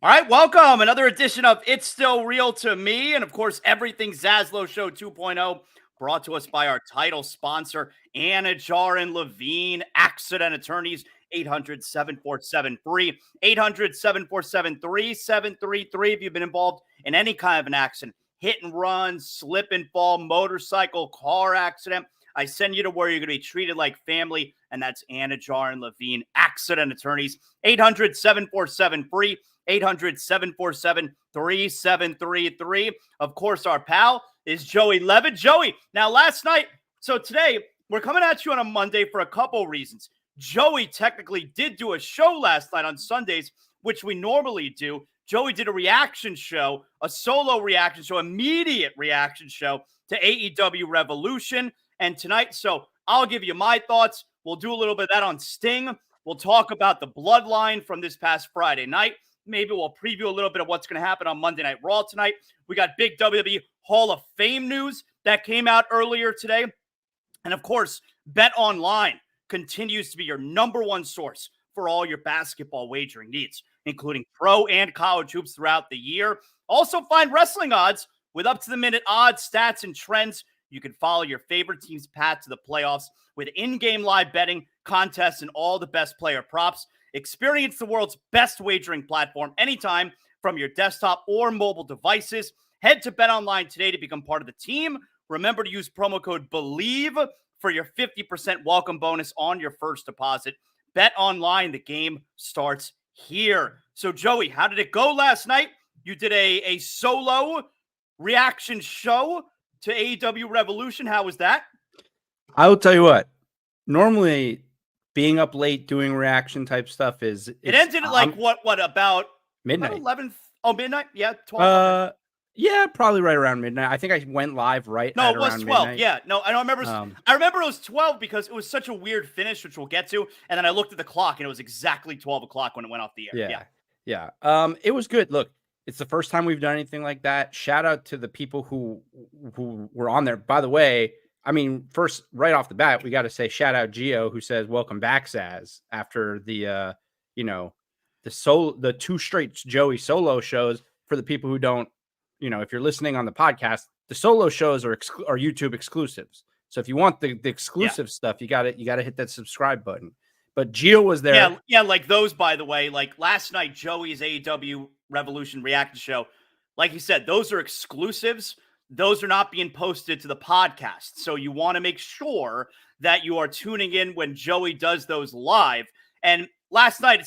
All right, welcome. Another edition of It's Still Real to Me. And of course, everything Zaslow Show 2.0 brought to us by our title sponsor, Anna Jar and Levine, Accident Attorneys, 800-747-FREE, 800-747-3733. If you've been involved in any kind of an accident, hit and run, slip and fall, motorcycle, car accident, I send you to where you're going to be treated like family, and that's Anna Jar and Levine, Accident Attorneys, 800-747-FREE, 800-747-3733. Of course, our pal is Joey Levitt. Joey, now last night, so today, we're coming at you on a Monday for a couple reasons. Joey technically did do a show last night on Sundays, which we normally do. Joey did a reaction show, a solo reaction show, immediate reaction show to AEW Revolution. And tonight, so I'll give you my thoughts. We'll do a little bit of that on Sting. We'll talk about the Bloodline from this past Friday night. Maybe we'll preview a little bit of what's going to happen on Monday Night Raw tonight. We got big WWE Hall of Fame news that came out earlier today. And of course, Bet Online continues to be your number one source for all your basketball wagering needs, including pro and college hoops throughout the year. Also find wrestling odds with up-to-the-minute odds, stats, and trends. You can follow your favorite team's path to the playoffs with in-game live betting, contests, and all the best player props. Experience the world's best wagering platform anytime from your desktop or mobile devices. Head to BetOnline today to become part of the team. Remember to use promo code BELIEVE for your 50% welcome bonus on your first deposit. BetOnline, the game starts here. So, Joey, how did it go last night? You did a solo reaction show to AEW Revolution. How was that? I will tell you what, normally being up late doing reaction type stuff is it ended at like what about midnight? About 11? Oh, midnight? Yeah, 12. Yeah, probably right around midnight. I think I went live right. No, at it was around 12. Midnight. Yeah, no, I don't remember. I remember it was 12 because it was such a weird finish, which we'll get to. And then I looked at the clock, and it was exactly 12 o'clock when it went off the air. Yeah. It was good. Look, it's the first time we've done anything like that. Shout out to the people who were on there. By the way, I mean, first, right off the bat, we got to say shout out Gio, who says welcome back, Saz, after the the two straight Joey solo shows. For the people who don't, if you're listening on the podcast, the solo shows are YouTube exclusives. So if you want the exclusive stuff, you got to hit that subscribe button. But Gio was there. Yeah, like those, by the way, like last night, Joey's AEW Revolution reaction show, like you said, those are exclusives. Those are not being posted to the podcast. So you want to make sure that you are tuning in when Joey does those live. And last night,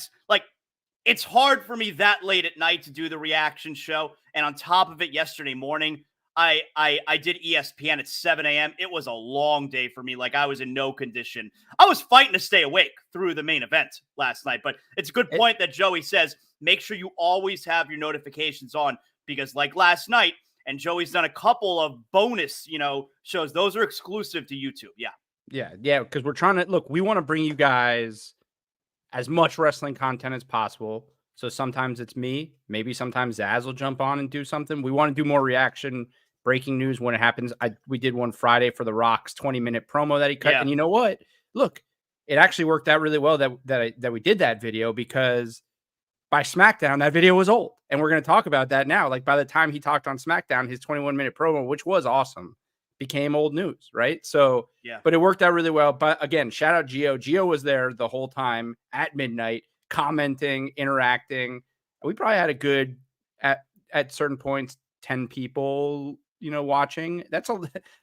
it's hard for me that late at night to do the reaction show. And on top of it, yesterday morning, I did ESPN at 7 a.m. It was a long day for me. Like, I was in no condition. I was fighting to stay awake through the main event last night. But it's a good point that Joey says, make sure you always have your notifications on, because like last night, and Joey's done a couple of bonus, shows. Those are exclusive to YouTube. Yeah. Because we're trying to look, we want to bring you guys as much wrestling content as possible. So sometimes it's me, maybe sometimes Zaz will jump on and do something. We want to do more reaction, breaking news when it happens. We did one Friday for The Rock's 20-minute promo that he cut. Yeah. And you know what? Look, it actually worked out really well that we did that video, because by SmackDown, that video was old. And we're going to talk about that now. Like, by the time he talked on SmackDown, his 21-minute promo, which was awesome, became old news, right? So, yeah. But it worked out really well. But again, shout out Gio. Gio was there the whole time at midnight, commenting, interacting. We probably had a good, at certain points, 10 people, watching. That's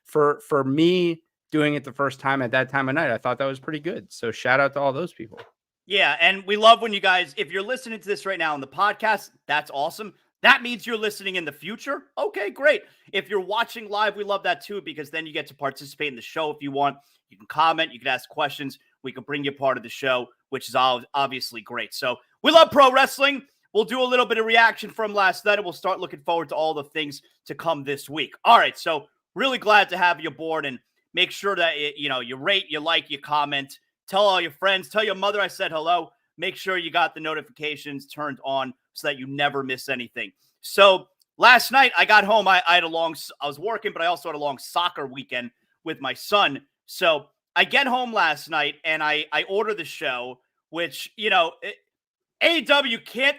for me doing it the first time at that time of night. I thought that was pretty good. So shout out to all those people. Yeah, and we love when you guys, if you're listening to this right now on the podcast, that's awesome. That means you're listening in the future. Okay, great. If you're watching live, we love that too, because then you get to participate in the show if you want. You can comment, you can ask questions. We can bring you part of the show, which is obviously great. So we love pro wrestling. We'll do a little bit of reaction from last night, and we'll start looking forward to all the things to come this week. All right, so really glad to have you aboard, and make sure that you rate, you like, you comment. Tell all your friends. Tell your mother I said hello. Make sure you got the notifications turned on so that you never miss anything. So last night I got home. I was working, but I also had a long soccer weekend with my son. So I get home last night and I order the show, which, AEW can't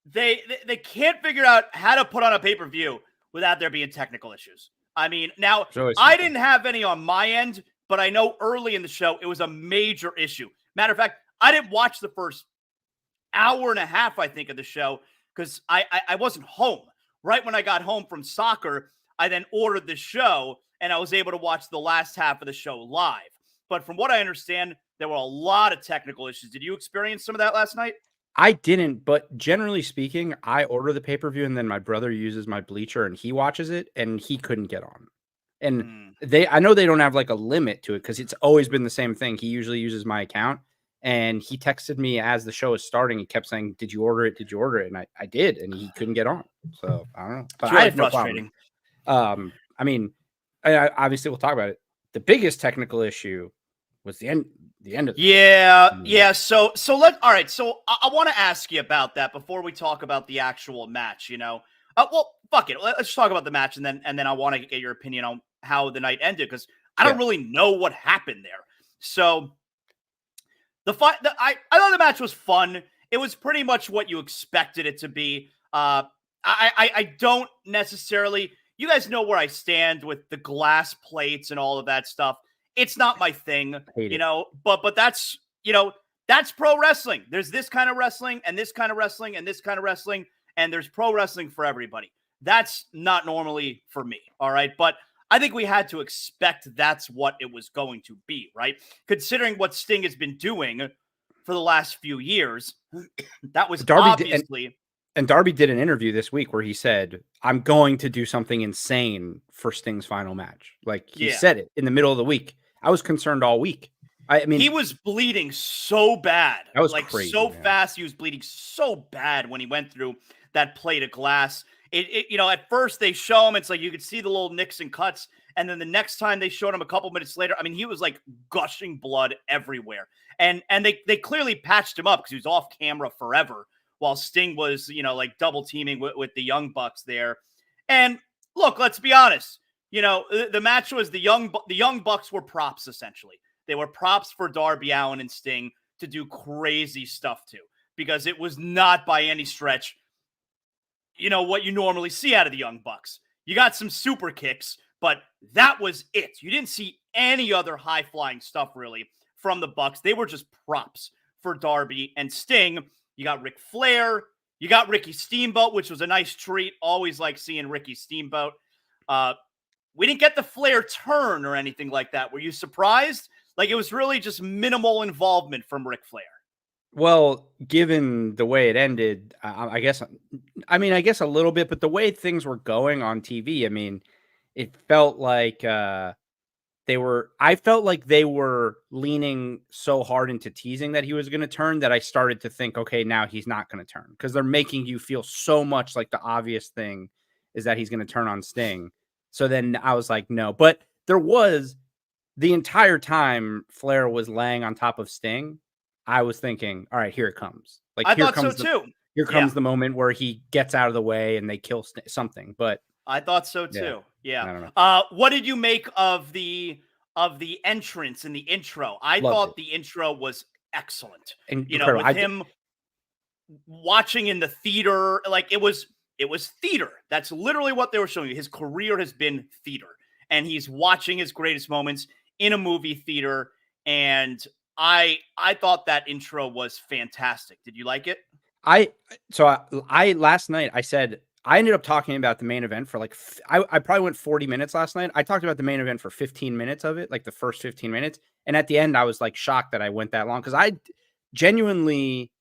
they can't figure out how to put on a pay-per-view without there being technical issues. I mean, now I didn't have any on my end, but I know early in the show it was a major issue. Matter of fact, I didn't watch the first hour and a half, I think, of the show because I wasn't home. Right when I got home from soccer, I then ordered the show and I was able to watch the last half of the show live. But from what I understand, there were a lot of technical issues. Did you experience some of that last night? I didn't, but generally speaking, I order the pay-per-view and then my brother uses my bleacher and he watches it and he couldn't get on. And I know they don't have like a limit to it because it's always been the same thing. He usually uses my account and he texted me as the show is starting. He kept saying, "Did you order it? Did you order it?" And I did, and he couldn't get on. So I don't know. But really I had no frustrating. problem. I mean, obviously we'll talk about it. The biggest technical issue was the end of the yeah. So all right. So I want to ask you about that before we talk about the actual match. Well, fuck it. Let's talk about the match, and then I want to get your opinion on how the night ended because I don't really know what happened there. So I thought the match was fun. It was pretty much what you expected it to be. I don't necessarily. You guys know where I stand with the glass plates and all of that stuff. It's not my thing, but that's, that's pro wrestling. There's this kind of wrestling and this kind of wrestling and this kind of wrestling, and there's pro wrestling for everybody. That's not normally for me. All right. But I think we had to expect that's what it was going to be, right? Considering what Sting has been doing for the last few years, that was obviously. And Darby did an interview this week where he said, "I'm going to do something insane for Sting's final match." Like he said it in the middle of the week. I was concerned all week. I mean, he was bleeding so bad. That was like crazy, so fast. He was bleeding so bad when he went through that plate of glass. At first they show him, it's like you could see the little nicks and cuts. And then the next time they showed him a couple minutes later, I mean, he was like gushing blood everywhere. And they clearly patched him up because he was off camera forever while Sting was, like double teaming with the Young Bucks there. And look, let's be honest. The match was the Young Bucks were props, essentially. They were props for Darby Allin and Sting to do crazy stuff to, because it was not by any stretch, what you normally see out of the Young Bucks. You got some super kicks, but that was it. You didn't see any other high-flying stuff, really, from the Bucks. They were just props for Darby and Sting. You got Ric Flair. You got Ricky Steamboat, which was a nice treat. Always like seeing Ricky Steamboat. We didn't get the Flair turn or anything like that. Were you surprised? Like, it was really just minimal involvement from Ric Flair. Well, given the way it ended, I guess a little bit, but the way things were going on TV, I mean, it felt like I felt like they were leaning so hard into teasing that he was going to turn that I started to think, okay, now he's not going to turn, because they're making you feel so much like the obvious thing is that he's going to turn on Sting. So then I was like, no, but there was the entire time Flair was laying on top of Sting. I was thinking, all right, here it comes. Like, I thought so too. Here comes the moment where he gets out of the way and they kill something. But I thought so too. Yeah. I don't know. What did you make of the entrance and the intro? I thought the intro was excellent. Incredible. With him watching in the theater, like it was theater. That's literally what they were showing you. His career has been theater, and he's watching his greatest moments in a movie theater. And I thought that intro was fantastic. Did you like it? Last night I said I ended up talking about the main event for like I probably went 40 minutes last night. I talked about the main event for 15 minutes of it, like the first 15 minutes. And at the end, I was like shocked that I went that long, because I genuinely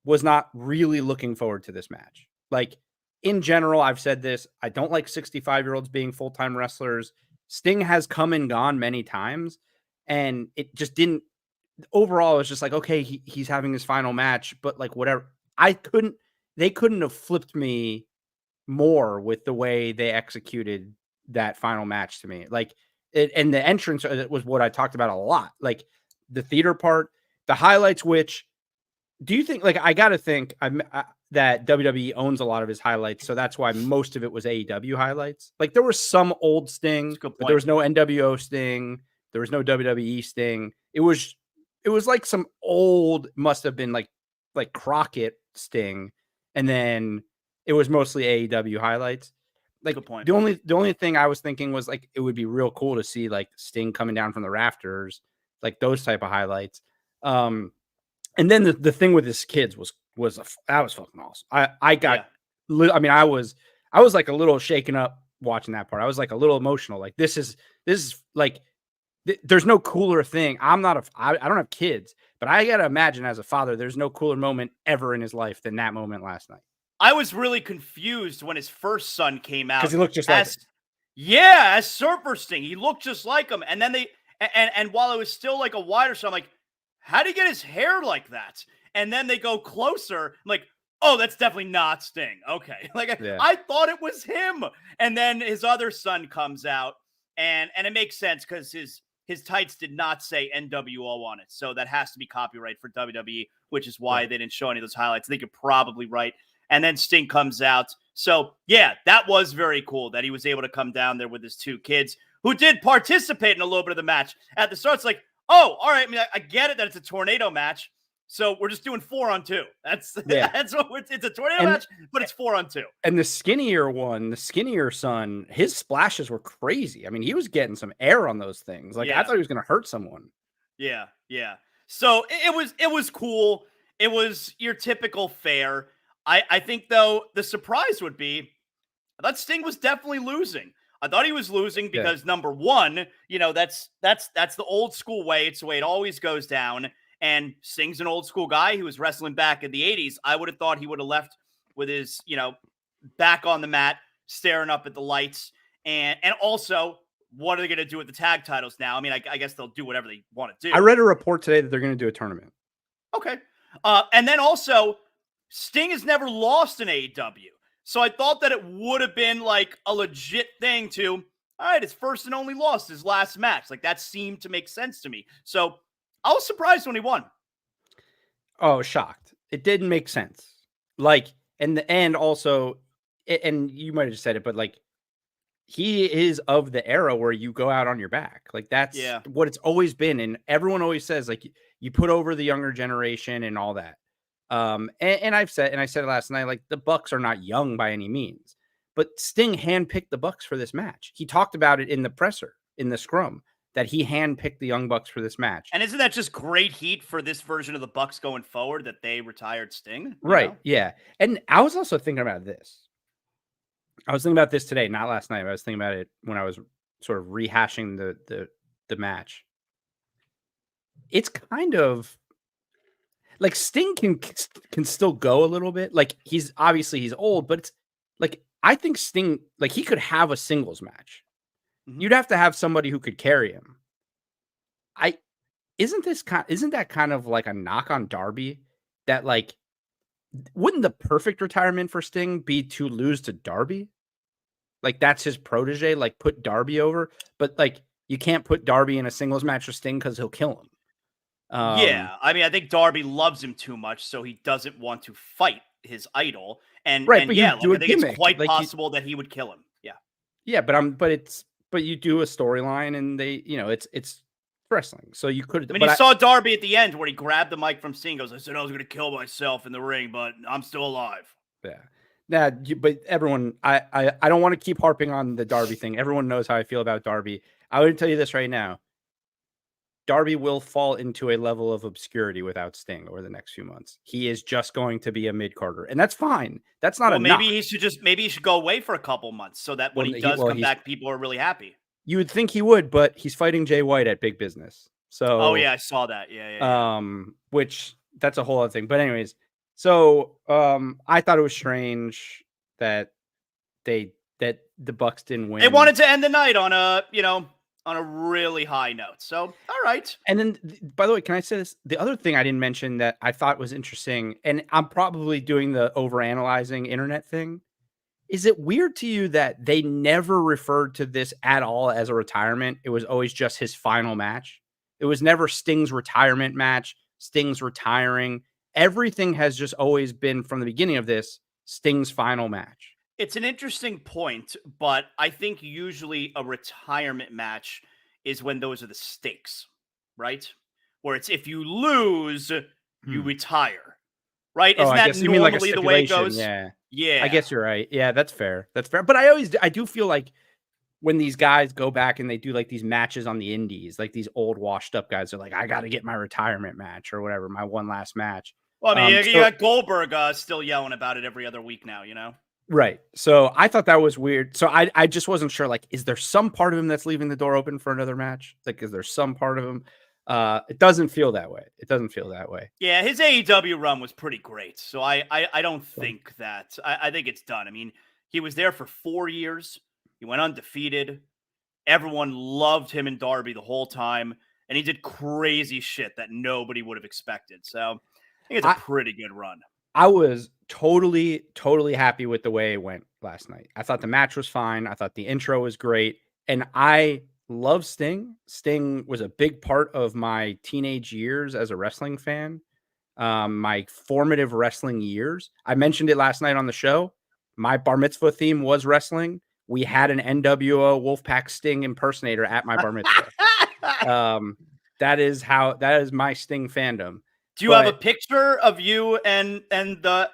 was not really looking forward to this match. Like, in general, I've said this, I don't like 65-year-olds being full-time wrestlers. Sting has come and gone many times, and it just didn't. Overall, it was just like, okay, he's having his final match, but like whatever. They couldn't have flipped me more with the way they executed that final match to me. Like, and the entrance was what I talked about a lot. Like the theater part, the highlights, which do you think, like, I got to think that WWE owns a lot of his highlights. So that's why most of it was AEW highlights. Like there was some old Sting, but there was no NWO Sting. There was no WWE Sting. It was like some old, must have been like Crockett Sting. and then it was mostly AEW highlights. Like, good point. The only thing I was thinking was like it would be real cool to see like Sting coming down from the rafters, like those type of highlights. And then the thing with his kids was that was fucking awesome. I was like a little shaken up watching that part. I was like a little emotional. Like this is like there's no cooler thing. I don't have kids, but I gotta imagine as a father, there's no cooler moment ever in his life than that moment last night. I was really confused when his first son came out. Because he looked just like him. Yeah, as Surfer Sting. He looked just like him. And then and while it was still like a wider shot, I'm like, how did he get his hair like that? And then they go closer. I'm like, oh, that's definitely not Sting. Okay. Like I thought it was him. And then his other son comes out. And it makes sense because his tights did not say NWO on it. So that has to be copyright for WWE, which is why they didn't show any of those highlights. I think you're probably right. And then Sting comes out. So, yeah, that was very cool that he was able to come down there with his two kids who did participate in a little bit of the match. At the start, it's like, oh, all right. I mean, I get it that it's a tornado match. So we're just doing 4-on-2. That's what it's a tornado match, but it's 4-on-2. And the skinnier son, his splashes were crazy. I mean, he was getting some air on those things. Like I thought he was going to hurt someone. Yeah. So it was cool. It was your typical fare. I think, though, the surprise would be I thought Sting was definitely losing. I thought he was losing because, number one, that's the old school way. It's the way it always goes down. And Sting's an old school guy who was wrestling back in the 80s. I would have thought he would have left with his, back on the mat, staring up at the lights. And also, what are they going to do with the tag titles now? I mean, I guess they'll do whatever they want to do. I read a report today that they're going to do a tournament. Okay. And then also, Sting has never lost in AEW. So I thought that it would have been like a legit thing to, all right, his first and only loss, his last match. Like that seemed to make sense to me. So I was surprised when he won. Oh, shocked. It didn't make sense. Like, and also, and you might have just said it, but like, he is of the era where you go out on your back. Like that's what it's always been. And everyone always says like you put over the younger generation and all that. And I said it last night, like the Bucks are not young by any means, but Sting handpicked the Bucks for this match. He talked about it in the presser, in the scrum, that he handpicked the Young Bucks for this match. And isn't that just great heat for this version of the Bucks going forward that they retired Sting? Right. Yeah. And I was also thinking about this. I was thinking about this today, not last night. I was thinking about it when I was sort of rehashing the match. It's kind of like Sting can still go a little bit. Like he's old, but it's like I think Sting, like he could have a singles match. Mm-hmm. You'd have to have somebody who could carry him. Isn't that kind of like a knock on Darby? That like wouldn't the perfect retirement for Sting be to lose to Darby? Like that's his protege, like put Darby over, but like you can't put Darby in a singles match with Sting because he'll kill him. I mean, I think Darby loves him too much, so he doesn't want to fight his idol. And right, and but I think gimmick. it's quite possible that he would kill him. Yeah, but you do a storyline, and they, it's wrestling, so you could. I mean, you saw Darby at the end where he grabbed the mic from Sting. Goes, I said I was going to kill myself in the ring, but I'm still alive. Yeah. But everyone, I don't want to keep harping on the Darby thing. Everyone knows how I feel about Darby. I would tell you this right now. Darby will fall into a level of obscurity without Sting over the next few months. He is just going to be a mid-carder, and that's fine. That's not maybe he should go away for a couple months so that when he does come back, people are really happy. You would think he would, but he's fighting Jay White at Big Business. So I saw that. Yeah. Which that's a whole other thing. But anyways, so I thought it was strange that the Bucks didn't win. They wanted to end the night on a really high note. So, all right. And then, by the way, can I say this? The other thing I didn't mention that I thought was interesting, and I'm probably doing the overanalyzing internet thing. Is it weird to you that they never referred to this at all as a retirement? It was always just his final match. It was never Sting's retirement match, Sting's retiring. Everything has just always been, from the beginning of this, Sting's final match. It's an interesting point, but I think usually a retirement match is when those are the stakes, right? Where it's if you lose, you retire, right? Oh, Isn't I that guess you mean like a normally the way it stipulation. goes? Yeah. Yeah. I guess you're right. Yeah, that's fair. That's fair. But I do feel like when these guys go back and they do like these matches on the indies, like these old washed up guys are like, I got to get my retirement match or whatever, my one last match. Well, I mean, you So got Goldberg still yelling about it every other week now, you know? right. So I thought that was weird. So I just wasn't sure, like, is there some part of him that's leaving the door open for another match? Like, is there some part of him? It doesn't feel that way. It doesn't feel that way. Yeah, his AEW run was pretty great. So I don't think that I think it's done. I mean, he was there for 4 years. He went undefeated. Everyone loved him and Darby the whole time, and he did crazy shit that nobody would have expected. So I think it's a pretty good run. I was totally happy with the way it went last night. I thought the match was fine. I thought the intro was great. And I love Sting. Sting was a big part of my teenage years as a wrestling fan, my formative wrestling years. I mentioned it last night on the show. My bar mitzvah theme was wrestling. We had an NWO Wolfpack Sting impersonator at my bar mitzvah. That is my Sting fandom. Do you have a picture of you and the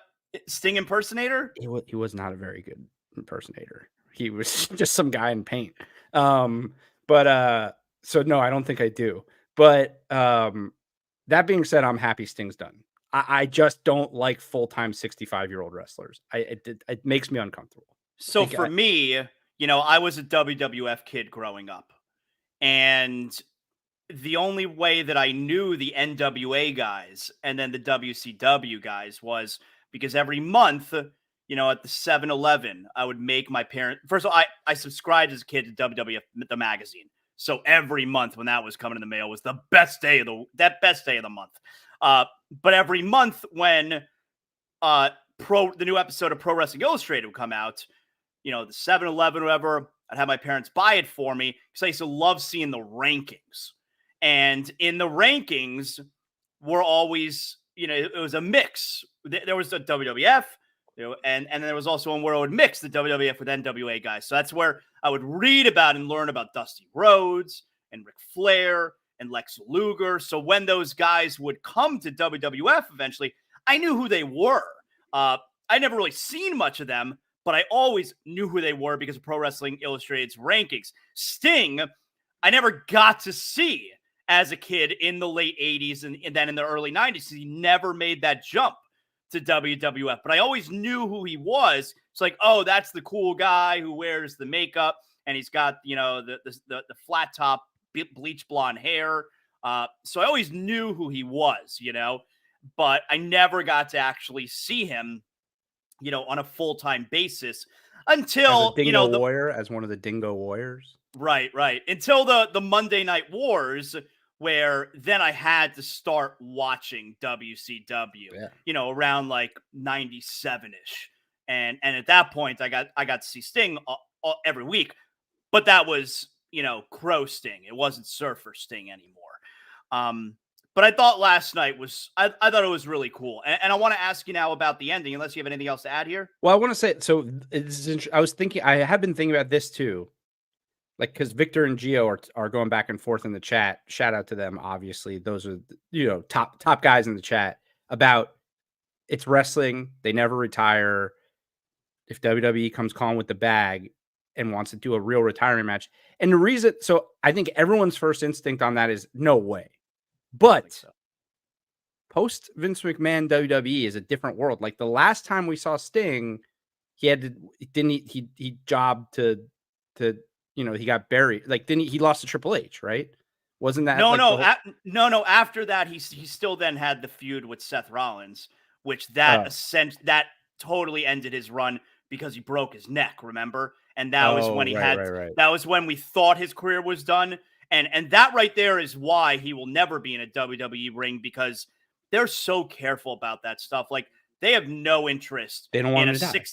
Sting impersonator? He was not a very good impersonator. He was just some guy in paint. So no, I don't think I do. But that being said, I'm happy Sting's done. I just don't like full-time 65-year-old wrestlers. It makes me uncomfortable. So for me, you know, I was a WWF kid growing up, and the only way that I knew the NWA guys and then the WCW guys was because every month, you know, at the 7-Eleven, I would make my parents. First of all, I subscribed as a kid to WWF the magazine, so every month when that was coming in the mail was the best day of the month. But every month when the new episode of Pro Wrestling Illustrated would come out, you know, the 7-Eleven or whatever, I'd have my parents buy it for me because I used to love seeing the rankings. And in the rankings, were always, you know, it was a mix. There was the WWF, you know, and then there was also one where I would mix the WWF with NWA guys. So that's where I would read about and learn about Dusty Rhodes and Ric Flair and Lex Luger. So when those guys would come to WWF eventually, I knew who they were. I never really seen much of them, but I always knew who they were because of Pro Wrestling Illustrated's rankings. Sting, I never got to see as a kid in the late 80s and then in the early 90s. He never made that jump to WWF, but I always knew who he was. It's like, oh, that's the cool guy who wears the makeup and he's got, you know, the flat top bleach blonde hair. So I always knew who he was, you know, but I never got to actually see him, you know, on a full-time basis until, as you know, as one of the Dingo Warriors. Right. Until the Monday Night Wars, where then I had to start watching WCW, you know, around like 97-ish. And at that point, I got to see Sting every week, but that was, you know, Crow Sting. It wasn't Surfer Sting anymore. But I thought last night was, I thought it was really cool. And I want to ask you now about the ending, unless you have anything else to add here. Well, I want to say, so I have been thinking about this too. Like, because Victor and Gio are going back and forth in the chat. Shout out to them. Obviously, those are, you know, top guys in the chat about it's wrestling. They never retire. If WWE comes calling with the bag and wants to do a real retirement match, and the reason, so I think everyone's first instinct on that is no way. But post Vince McMahon WWE is a different world. Like the last time we saw Sting, he jobbed to you know, he got buried. Like, he lost to Triple H, right? Wasn't that no? After that, he still then had the feud with Seth Rollins, which that totally ended his run because he broke his neck. Remember, and that was when he that was when we thought his career was done. And that right there is why he will never be in a WWE ring, because they're so careful about that stuff. Like, they have no interest. They don't want him to die.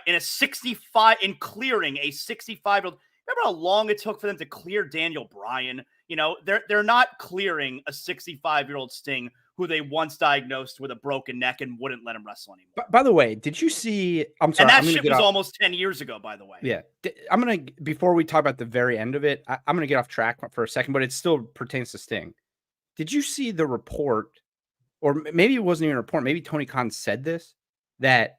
In a 65, in clearing a 65-year-old. Remember how long it took for them to clear Daniel Bryan? You know, they're not clearing a 65-year-old Sting who they once diagnosed with a broken neck and wouldn't let him wrestle anymore. By the way, did you see? I'm sorry. And that shit was almost 10 years ago, by the way. Yeah. Before we talk about the very end of it, I'm going to get off track for a second, but it still pertains to Sting. Did you see the report or maybe it wasn't even a report. Maybe Tony Khan said this, that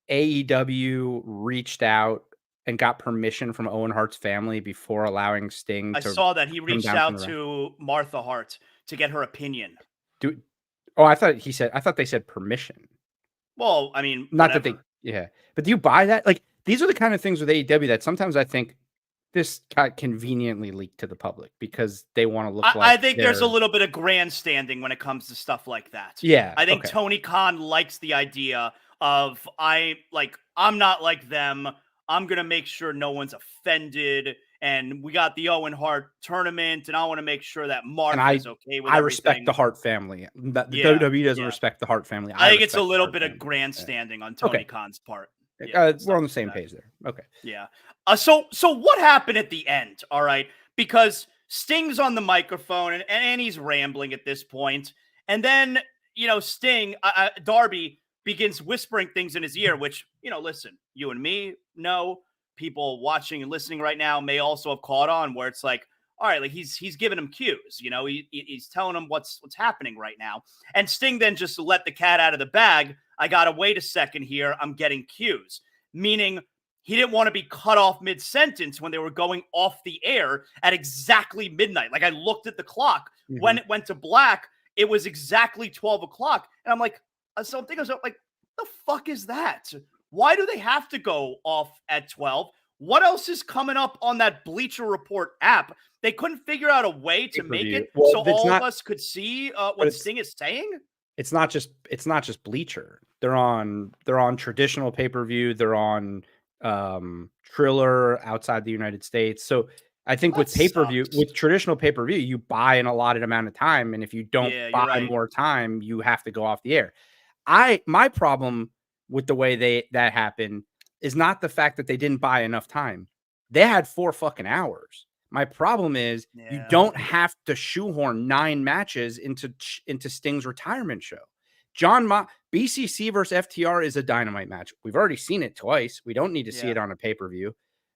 AEW reached out and got permission from Owen Hart's family before allowing Sting I to saw that he come reached down from out the ring. to Martha Hart to get her opinion. I thought they said permission. Well, I mean, Not whatever. that they, but do you buy that? Like, these are the kind of things with AEW that sometimes I think this got conveniently leaked to the public because they want to look like. I think there's a little bit of grandstanding when it comes to stuff like that. Yeah. I think Tony Khan likes the idea of I'm not like them. I'm going to make sure no one's offended. And we got the Owen Hart tournament, and I want to make sure that Martha is okay with everything. I respect the Hart family. The WWE doesn't respect the Hart family. I think it's a little bit of grandstanding on Tony Khan's part. We're on the same page there. Okay. Yeah. So what happened at the end? All right. Because Sting's on the microphone and he's rambling at this point. And then, Sting, Darby begins whispering things in his ear, which, listen, you and me know. People watching and listening right now may also have caught on where it's like, all right, like he's giving him cues, he's telling him what's happening right now. And Sting then just let the cat out of the bag. I got to wait a second here. I'm getting cues, meaning he didn't want to be cut off mid-sentence when they were going off the air at exactly midnight. Like I looked at the clock when it went to black, it was exactly 12 o'clock. And I'm like, so I'm thinking, like, the fuck is that? Why do they have to go off at 12? What else is coming up on that Bleacher Report app? They couldn't figure out a way to make it so all of us could see what Sting is saying. It's not just Bleacher. They're on traditional pay-per-view. They're on Triller outside the United States. So I think with pay-per-view, with traditional pay-per-view, you buy an allotted amount of time, and if you don't buy more time, you have to go off the air. My problem with the way that happened is not the fact that they didn't buy enough time. They had 4 fucking hours. My problem is you don't have to shoehorn 9 matches into Sting's retirement show. BCC versus FTR is a dynamite match. We've already seen it twice. We don't need to see it on a pay-per-view.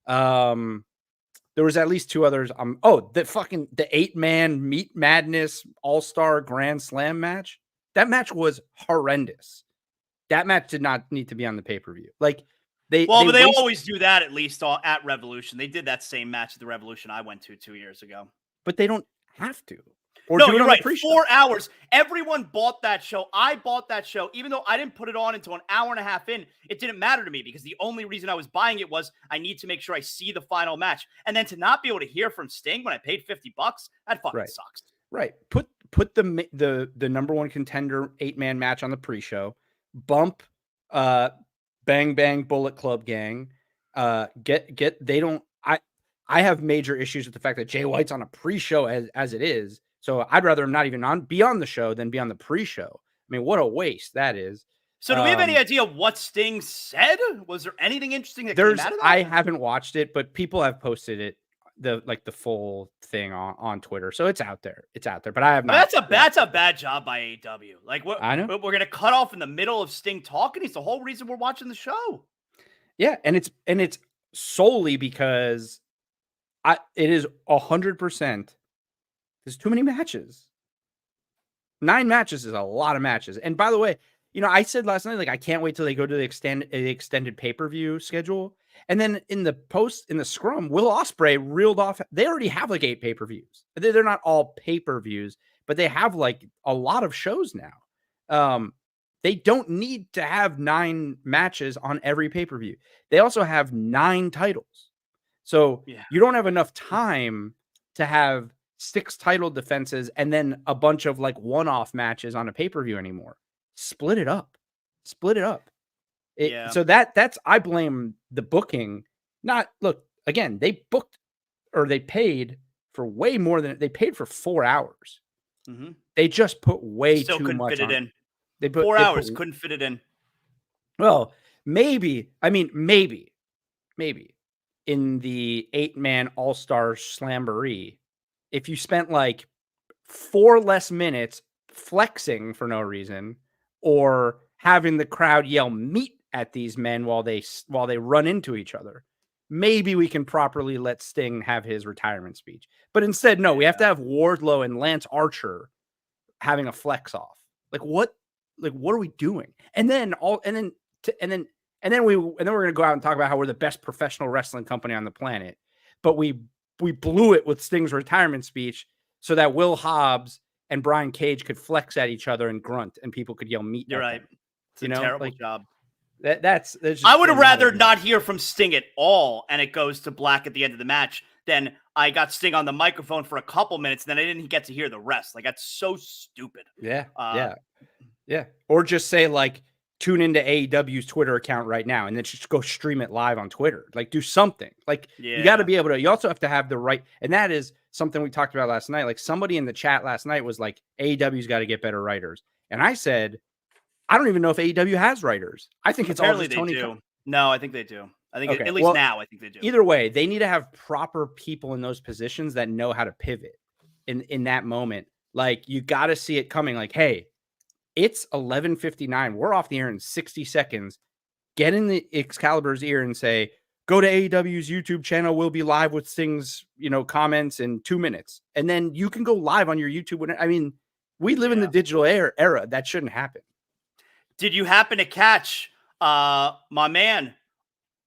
There was at least 2 others. The 8-man Meat Madness All-Star Grand Slam match. That match was horrendous. That match did not need to be on the pay-per-view. Like they always do that, at least at Revolution. They did that same match at the Revolution I went to 2 years ago. But they don't have to. Or no, you're right. 4 hours. Everyone bought that show. I bought that show. Even though I didn't put it on until an hour and a half in, it didn't matter to me because the only reason I was buying it was I need to make sure I see the final match. And then to not be able to hear from Sting when I paid $50, that fucking sucks. Right. Put the number 1 contender 8-man match on the pre-show. Bump Bang Bang Bullet Club Gang. I have major issues with the fact that Jay White's on a pre-show as it is. So I'd rather him not even be on the show than be on the pre-show. I mean, what a waste that is. So do we have any idea what Sting said? Was there anything interesting that came out of that? I haven't watched it, but people have posted it, the full thing on Twitter. So it's out there. But I have not. That's a bad job by AEW. Like I know. We're gonna cut off in the middle of Sting talking. It's the whole reason we're watching the show. Yeah, and it's solely because it is 100%. There's too many matches. 9 matches is a lot of matches. And by the way, I said last night, like, I can't wait till they go to the extended pay-per-view schedule. And then in the scrum, Will Ospreay reeled off. They already have like 8 pay-per-views. They're not all pay-per-views, but they have like a lot of shows now. They don't need to have 9 matches on every pay-per-view. They also have 9 titles. So you don't have enough time to have 6 title defenses and then a bunch of like one-off matches on a pay-per-view anymore. Split it up. So that's I blame the booking. Again, they booked or they paid for way more than they paid for 4 hours. Mm-hmm. They just put way Still too couldn't much fit it on. in. They put 4 hours, couldn't fit it in. Well, maybe in the 8-man All-Star Slamboree, if you spent like 4 less minutes flexing for no reason or having the crowd yell meat at these men while they run into each other, maybe we can properly let Sting have his retirement speech. But instead, no, we have to have Wardlow and Lance Archer having a flex off. Like what are we doing? And then we're going to go out and talk about how we're the best professional wrestling company on the planet. But we blew it with Sting's retirement speech so that Will Hobbs and Brian Cage could flex at each other and grunt and people could yell meat. You're right. Them. It's a terrible job. I would have rather not hear from Sting at all, and it goes to black at the end of the match, than I got Sting on the microphone for a couple minutes, and then I didn't get to hear the rest. Like, that's so stupid. Yeah. Or just say, like, tune into AEW's Twitter account right now, and then just go stream it live on Twitter. Like, do something. Like, you got to be able to. You also have to have the right, and that is something we talked about last night. Like, somebody in the chat last night was like, AEW's got to get better writers, and I said, I don't even know if AEW has writers. I think it's apparently all just Tony. They do. No, I think they do. I think at least now I think they do. Either way, they need to have proper people in those positions that know how to pivot in that moment. Like, you got to see it coming. Like, hey, it's 11:59. We're off the air in 60 seconds. Get in the Excalibur's ear and say, go to AEW's YouTube channel. We'll be live with Sting's, comments in 2 minutes. And then you can go live on your YouTube. I mean, we live in the digital era. That shouldn't happen. Did you happen to catch my man,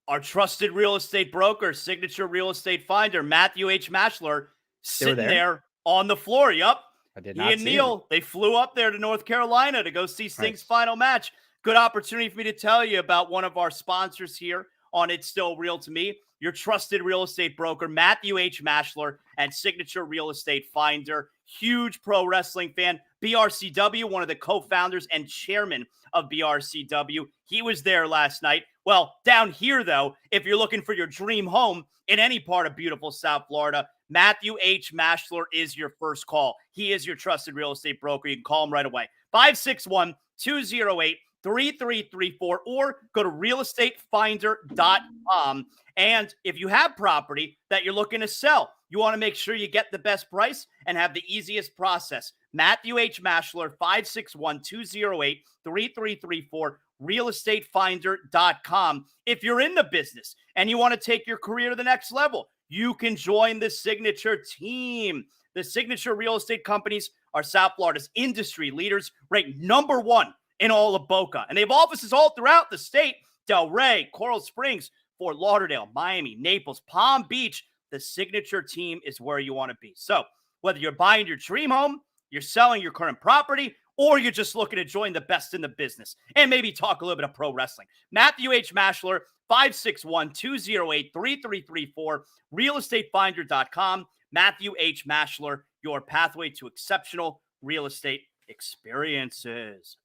our trusted real estate broker, signature real estate finder, Matthew H. Mashler, sitting there on the floor? Yup. I did not. He and Neil, they flew up there to North Carolina to go see Sting's final match. Good opportunity for me to tell you about one of our sponsors here on It's Still Real to Me, your trusted real estate broker, Matthew H. Mashler, and signature real estate finder. Huge pro wrestling fan. BRCW, one of the co-founders and chairman of BRCW. He was there last night. Well, down here, though, if you're looking for your dream home in any part of beautiful South Florida, Matthew H. Mashler is your first call. He is your trusted real estate broker. You can call him right away. 561-208-3334 or go to realestatefinder.com. And if you have property that you're looking to sell, you want to make sure you get the best price and have the easiest process. Matthew H. Mashler, 561-208-3334, realestatefinder.com. If you're in the business and you want to take your career to the next level, you can join the Signature team. The Signature real estate companies are South Florida's industry leaders, ranked number one in all of Boca. And they have offices all throughout the state: Delray, Coral Springs, Fort Lauderdale, Miami, Naples, Palm Beach. The Signature team is where you want to be. So whether you're buying your dream home, you're selling your current property, or you're just looking to join the best in the business and maybe talk a little bit of pro wrestling, Matthew H. Mashler, 561-208-3334, realestatefinder.com. Matthew H. Mashler, your pathway to exceptional real estate experiences.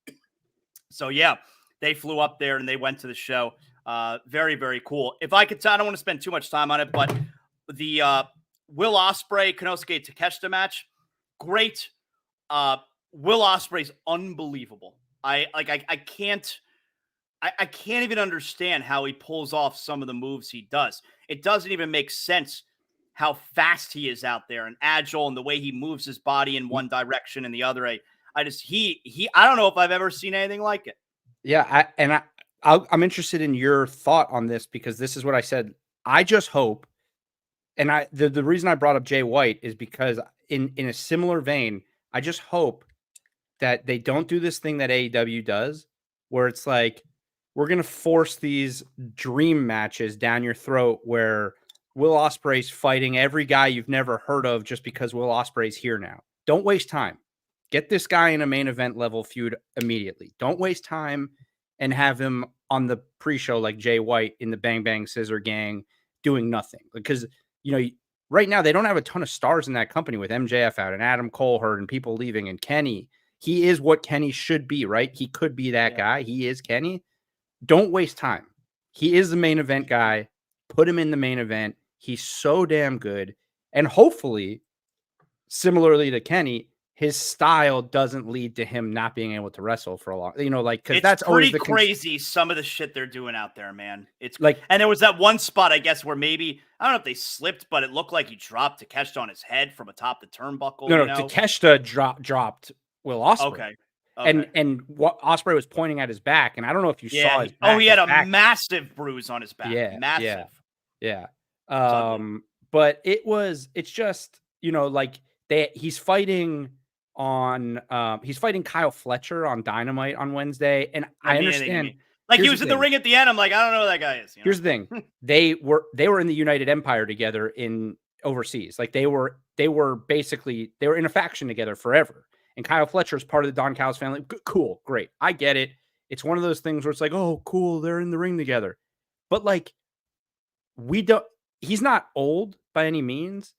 So, yeah, they flew up there and they went to the show. Very, very cool. If I could, I don't want to spend too much time on it, but the Will Ospreay, Konosuke Takeshita match, great. Will Ospreay's unbelievable. I can't even understand how he pulls off some of the moves he does. It doesn't even make sense how fast he is out there and agile and the way he moves his body in one direction and the other. I don't know if I've ever seen anything like it. Yeah. I'm interested in your thought on this, because this is what I said. I just hope, and the reason I brought up Jay White is because in a similar vein, I just hope that they don't do this thing that AEW does, where it's like, we're going to force these dream matches down your throat where Will Ospreay's fighting every guy you've never heard of just because Will Ospreay's here now. Don't waste time. Get this guy in a main event level feud immediately. Don't waste time and have him on the pre-show like Jay White in the Bang Bang Scissor Gang doing nothing. Because, right now they don't have a ton of stars in that company with MJF out and Adam Cole hurt and people leaving, and Kenny. He is what Kenny should be, right? He could be that guy. He is Kenny. Don't waste time. He is the main event guy. Put him in the main event. He's so damn good. And hopefully, similarly to Kenny, his style doesn't lead to him not being able to wrestle for a long, because that's always the crazy. Some of the shit they're doing out there, man. It's like, and there was that one spot, I guess, where maybe, I don't know if they slipped, but it looked like he dropped Takeshita on his head from atop the turnbuckle. No, Takeshita dropped Will Ospreay. Okay. And what Ospreay was pointing at his back, and I don't know if you saw his back. Oh, he had a massive bruise on his back. Yeah, massive. Yeah. But it's just, he's fighting on he's fighting Kyle Fletcher on Dynamite on Wednesday, and I understand. Like he was in the ring at the end. I'm like, I don't know who that guy is. Here's the thing: they were in the United Empire together in overseas. Like they were basically in a faction together forever. And Kyle Fletcher is part of the Don Callis family. Cool, great, I get it. It's one of those things where it's like, oh, cool, they're in the ring together, but like he's not old by any means.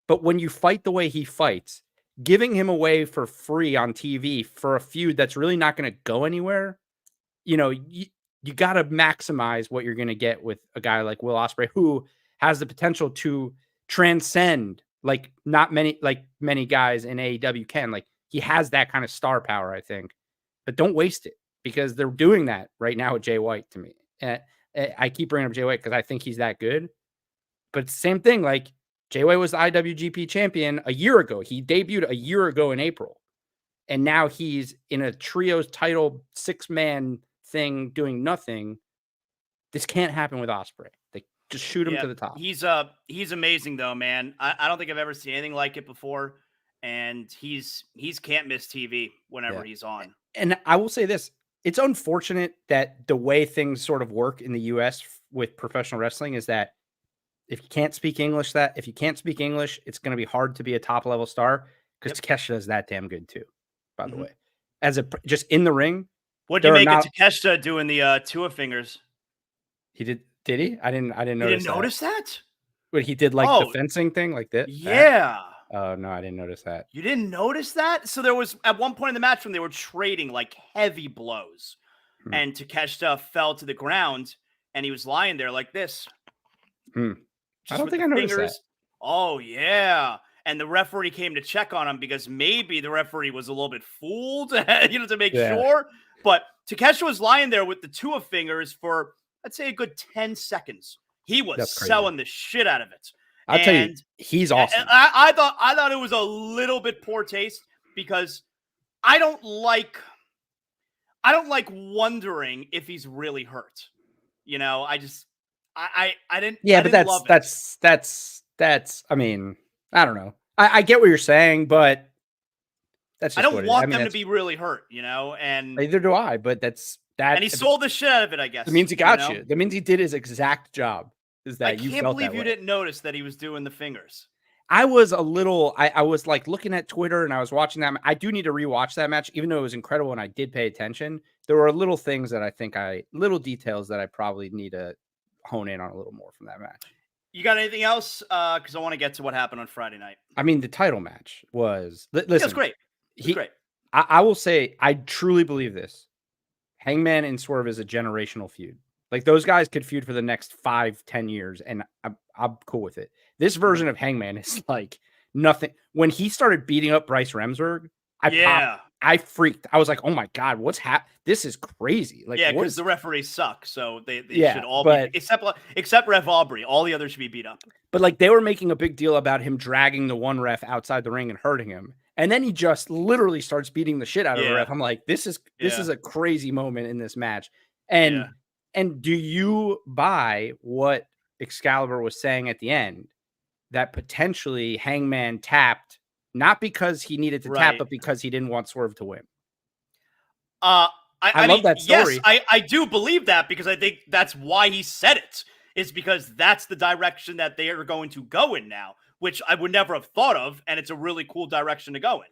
But when you fight the way he fights, giving him away for free on TV for a feud that's really not going to go anywhere, you got to maximize what you're going to get with a guy like Will Ospreay, who has the potential to transcend like many guys in AEW can. Like he has that kind of star power, I think, but don't waste it because they're doing that right now with Jay White to me. And I keep bringing up Jay White because I think he's that good, but it's the same thing. Like Jay White was the IWGP champion a year ago. He debuted a year ago in April, and now he's in a trios title 6-man thing doing nothing. This can't happen with Ospreay. They just shoot him to the top. He's amazing though, man. I don't think I've ever seen anything like it before, and he's can't miss TV whenever he's on. And I will say this: it's unfortunate that the way things sort of work in the U.S. with professional wrestling is that if you can't speak English, it's going to be hard to be a top level star because Takeshita is that damn good too. By the way, just in the ring. What do you make of Takeshita doing the Tua fingers? He did he? I didn't notice. You didn't notice that? But he did like the fencing thing like that. Yeah. Oh no, I didn't notice that. You didn't notice that? So there was at one point in the match when they were trading like heavy blows, and Takeshita fell to the ground, and he was lying there like this. I don't think I noticed that. Oh, yeah. And the referee came to check on him because maybe the referee was a little bit fooled, to make sure. But Takeshita was lying there with the Tua fingers for, let's say, a good 10 seconds. He was selling the shit out of it. I'll tell you, he's awesome. And I thought it was a little bit poor taste because I don't like wondering if he's really hurt. I didn't. Yeah, but that's. I mean, I don't know. I get what you're saying, but that's. Just I don't want them to be really hurt, and neither do I. But that's that. And he sold the shit out of it, I guess. That means he got you. That means he did his exact job. Is that I can't believe you didn't notice that he was doing the fingers. I was a little. I was like looking at Twitter and I was watching that. I do need to rewatch that match, even though it was incredible and I did pay attention. There were little things that I think little details that I probably need to hone in on a little more from that match. You got anything else? Because I want to get to what happened on Friday night. I mean, the title match was. Listen, it was great. Great. I will say, I truly believe this. Hangman and Swerve is a generational feud. Like those guys could feud for the next 5-10 years, and I'm cool with it. This version of Hangman is like nothing. When he started beating up Bryce Remsburg, I freaked. I was like, oh my God, what's happening? This is crazy. Like, because the referees suck. So they should all be, except Ref Aubrey. All the others should be beat up. But like they were making a big deal about him dragging the one ref outside the ring and hurting him. And then he just literally starts beating the shit out of the ref. I'm like, this is a crazy moment in this match. And do you buy what Excalibur was saying at the end? That potentially Hangman tapped, not because he needed to tap, but because he didn't want Swerve to win. I love that story. Yes, I do believe that because I think that's why he said it. Is because that's the direction that they are going to go in now, which I would never have thought of, and it's a really cool direction to go in.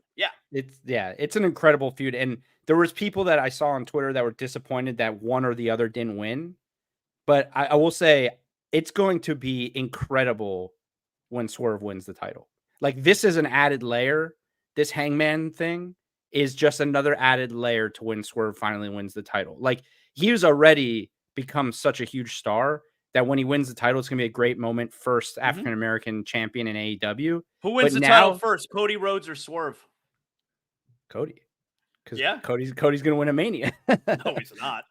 It's an incredible feud, and there was people that I saw on Twitter that were disappointed that one or the other didn't win. But I will say it's going to be incredible when Swerve wins the title. Like this is an added layer. This Hangman thing is just another added layer to when Swerve finally wins the title. Like he's already become such a huge star that when he wins the title, it's going to be a great moment. First African-American champion in AEW. Who wins the title first, Cody Rhodes or Swerve? Cody. Because Cody's going to win a Mania. No, he's not.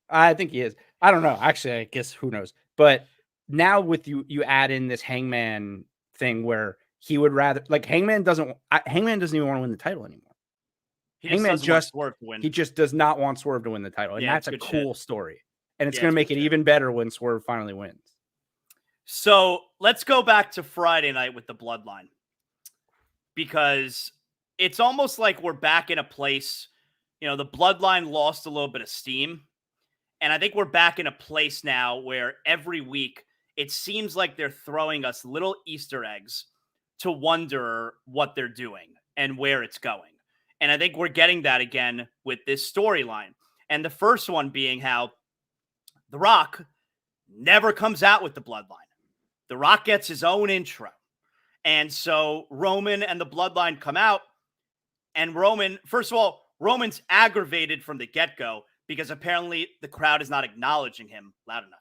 I think he is. I don't know. Actually, I guess who knows. But now with you add in this Hangman thing where he would rather like Hangman doesn't even want to win the title anymore. Hangman he just does not want Swerve to win the title. And that's a cool story. And it's going to make it even better when Swerve finally wins. So let's go back to Friday night with the Bloodline. Because it's almost like we're back in a place, the Bloodline lost a little bit of steam. And I think we're back in a place now where every week it seems like they're throwing us little Easter eggs to wonder what they're doing and where it's going. And I think we're getting that again with this storyline. And the first one being how The Rock never comes out with the Bloodline. The Rock gets his own intro. And so Roman and the Bloodline come out. And Roman, first of all, Roman's aggravated from the get-go because apparently the crowd is not acknowledging him loud enough.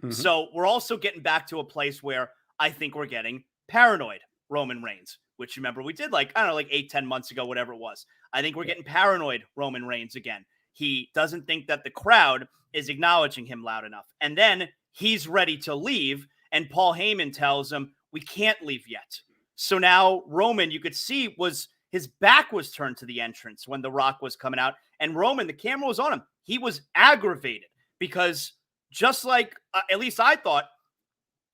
Mm-hmm. So we're also getting back to a place where I think we're getting paranoid Roman Reigns, which remember we did like 8-10 months ago, whatever it was. I think we're getting paranoid Roman Reigns again. He doesn't think that the crowd is acknowledging him loud enough. And then he's ready to leave. And Paul Heyman tells him, we can't leave yet. So now Roman, you could see, his back was turned to the entrance when The Rock was coming out. And Roman, the camera was on him. He was aggravated because just like, at least I thought,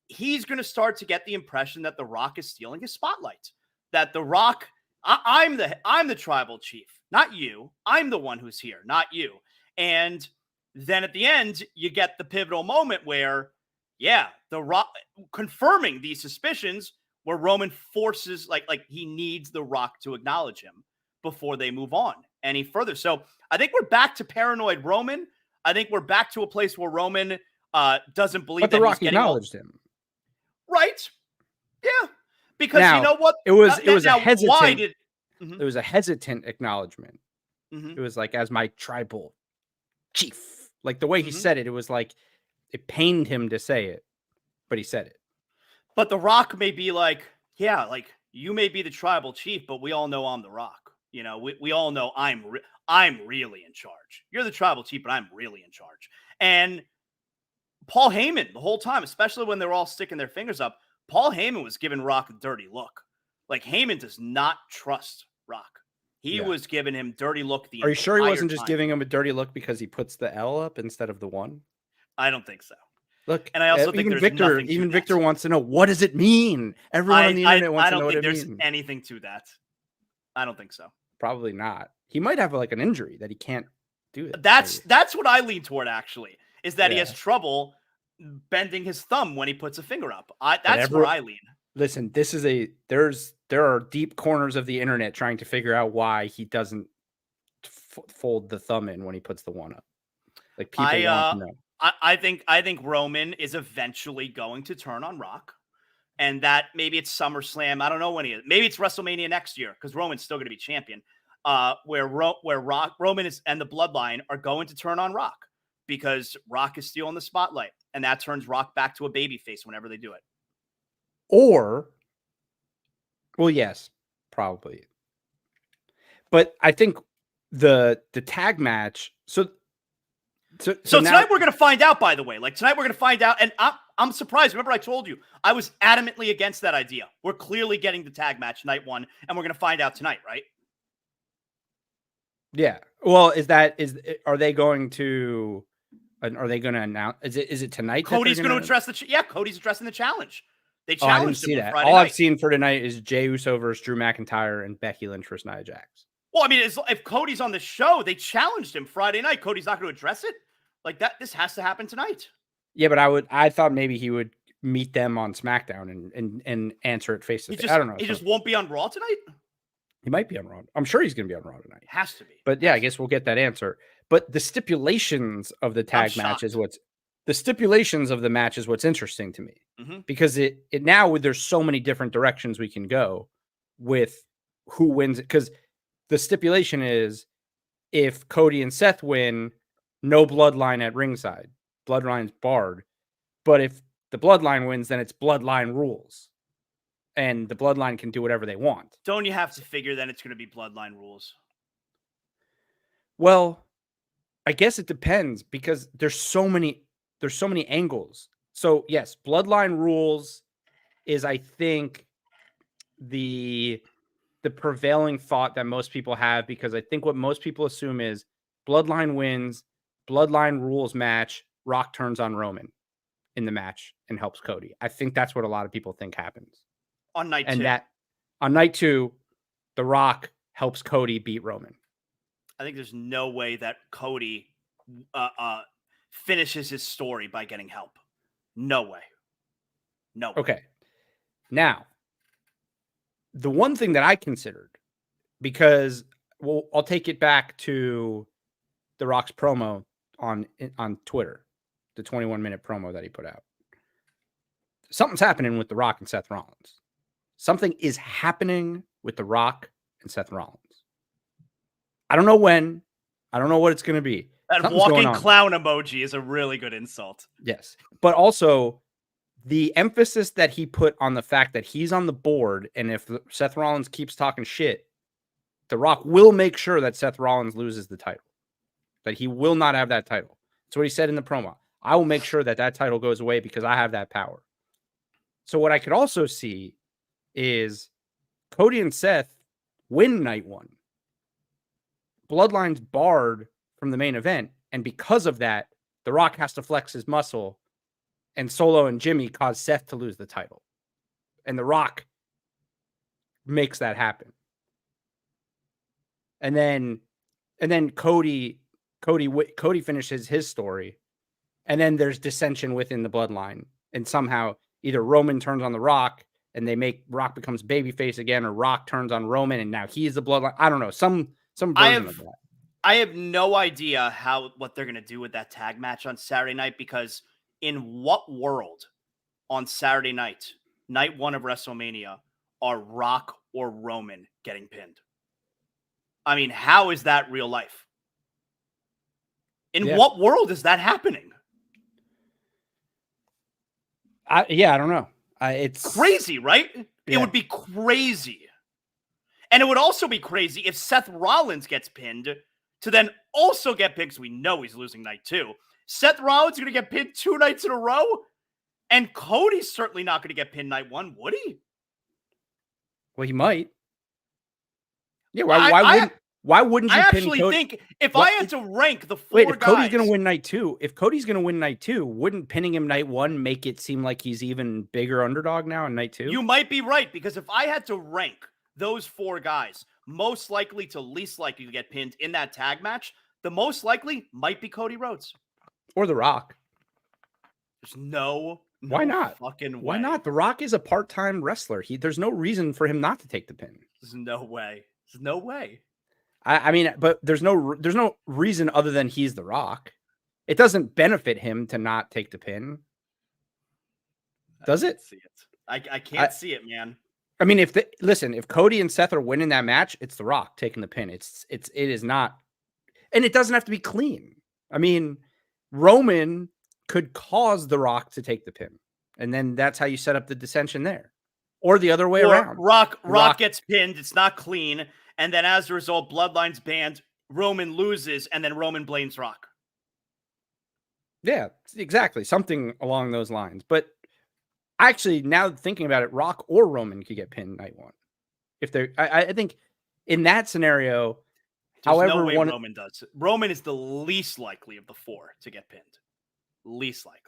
he's going to start to get the impression that The Rock is stealing his spotlight. That The Rock, I'm the tribal chief, not you. I'm the one who's here, not you. And then at the end, you get the pivotal moment where, The Rock confirming these suspicions where Roman forces, like he needs The Rock to acknowledge him before they move on any further. So I think we're back to paranoid Roman. I think we're back to a place where Roman doesn't believe that The Rock acknowledged him. Right. Yeah. Because now, you know what? It was a hesitant. It was a hesitant acknowledgement. Mm-hmm. It was like, as my tribal chief. Like the way he said it, it was like it pained him to say it, but he said it. But The Rock may be like, you may be the tribal chief, but we all know I'm The Rock. We all know I'm really in charge. You're the tribal chief, but I'm really in charge. And Paul Heyman, the whole time, especially when they were all sticking their fingers up, Paul Heyman was giving Rock a dirty look. Like, Heyman does not trust Rock. He was giving him dirty look the entire time. Are you sure he wasn't just giving him a dirty look because he puts the L up instead of the 1? I don't think so. Look, and I also think there's nothing to Victor that. wants to know, what does it mean? Everyone on the internet wants to know what it means. I don't think there's anything to that. I don't think so. Probably not. He might have like an injury that he can't do it. That's what I lean toward, actually, is that he has trouble bending his thumb when he puts a finger up. That's where I lean. Listen, this is there are deep corners of the internet trying to figure out why he doesn't fold the thumb in when he puts the 1 up. Like, people want to know. I think Roman is eventually going to turn on Rock, and that maybe it's SummerSlam. I don't know when he is. Maybe it's WrestleMania next year because Roman's still going to be champion. Where Roman and the Bloodline are going to turn on Rock because Rock is stealing the spotlight, and that turns Rock back to a babyface whenever they do it. Or, well, yes, probably. But I think the tag match. So tonight we're going to find out, by the way. Like, tonight we're going to find out, and I'm surprised. Remember, I told you I was adamantly against that idea. We're clearly getting the tag match night 1, and we're going to find out tonight, right? Yeah. Well, are they going to announce? Is it tonight? Cody's going to address Cody's addressing the challenge. They challenged him. I didn't see that. Friday All night. I've seen for tonight is Jey Uso versus Drew McIntyre and Becky Lynch versus Nia Jax. Well, I mean, if Cody's on the show, they challenged him Friday night. Cody's not going to address it like that. This has to happen tonight. Yeah, but I thought maybe he would meet them on SmackDown and answer it face to face. I don't know. He just won't be on Raw tonight. He might be on Raw. I'm sure he's going to be on Raw tonight. Has to be. But yeah, I guess we'll get that answer. But the stipulations of the tag match is what's interesting to me, because it now there's so many different directions we can go with who wins it. Because the stipulation is, if Cody and Seth win, no Bloodline at ringside. Bloodline's barred. But if the Bloodline wins, then it's Bloodline rules. And the Bloodline can do whatever they want. Don't you have to figure then it's going to be Bloodline rules? Well, I guess it depends, because there's so many angles. So yes, Bloodline rules is, I think, the prevailing thought that most people have, because I think what most people assume is Bloodline wins, Bloodline rules match, Rock turns on Roman in the match and helps Cody. I think that's what a lot of people think happens. On night 2. And that on night 2, The Rock helps Cody beat Roman. I think there's no way that Cody finishes his story by getting help. No way. No way. Okay. Now, the one thing that I considered, because I'll take it back to The Rock's promo on Twitter, the 21-minute promo that he put out. Something's happening with The Rock and Seth Rollins. Something is happening with The Rock and Seth Rollins. I don't know when. I don't know what it's going to be. That walking clown emoji is a really good insult. Yes. But also, the emphasis that he put on the fact that he's on the board, and if Seth Rollins keeps talking shit, The Rock will make sure that Seth Rollins loses the title. That he will not have that title. That's what he said in the promo. I will make sure that that title goes away because I have that power. So what I could also see is Cody and Seth win night one. Bloodline's barred from the main event, and because of that, The Rock has to flex his muscle, and Solo and Jimmy cause Seth to lose the title. And The Rock makes that happen. And then Cody finishes his story, and then there's dissension within the bloodline, and somehow either Roman turns on The Rock and they make Rock becomes babyface again, or Rock turns on Roman and now he's the bloodline. I don't know, some version of that. I have no idea what they're gonna do with that tag match on Saturday night, because in what world on Saturday night, night one of WrestleMania, are Rock or Roman getting pinned? I mean, how is that real life? In what world is that happening? I don't know. It's crazy, right? Yeah. It would be crazy. And it would also be crazy if Seth Rollins gets pinned to then also get pinned, because we know he's losing night two. Seth Rollins is going to get pinned 2 nights in a row, and Cody's certainly not going to get pinned night one, would he? Well, he might. Yeah, why wouldn't you pin Cody? I actually think if I had to rank the 4 if Cody's going to win night two, wouldn't pinning him night one make it seem like he's even bigger underdog now in night two? You might be right, because if I had to rank those 4 guys most likely to least likely to get pinned in that tag match, the most likely might be Cody Rhodes. Or The Rock. There's no why not? Fucking way. Why not? The Rock is a part-time wrestler. There's no reason for him not to take the pin. There's no way. There's no way. I mean, but there's no reason other than he's The Rock. It doesn't benefit him to not take the pin. Does it? See it. I can't see it, man. I mean, if Cody and Seth are winning that match, it's The Rock taking the pin. It is not, and it doesn't have to be clean. I mean, Roman could cause The Rock to take the pin, and then that's how you set up the dissension there, or the other way around. Rock gets pinned. It's not clean, and then as a result, Bloodline's banned. Roman loses, and then Roman blames Rock. Yeah, exactly, something along those lines. But actually, now thinking about it, Rock or Roman could get pinned night one. If they're, I think in that scenario, there's no way Roman does. Roman is the least likely of the 4 to get pinned. Least likely.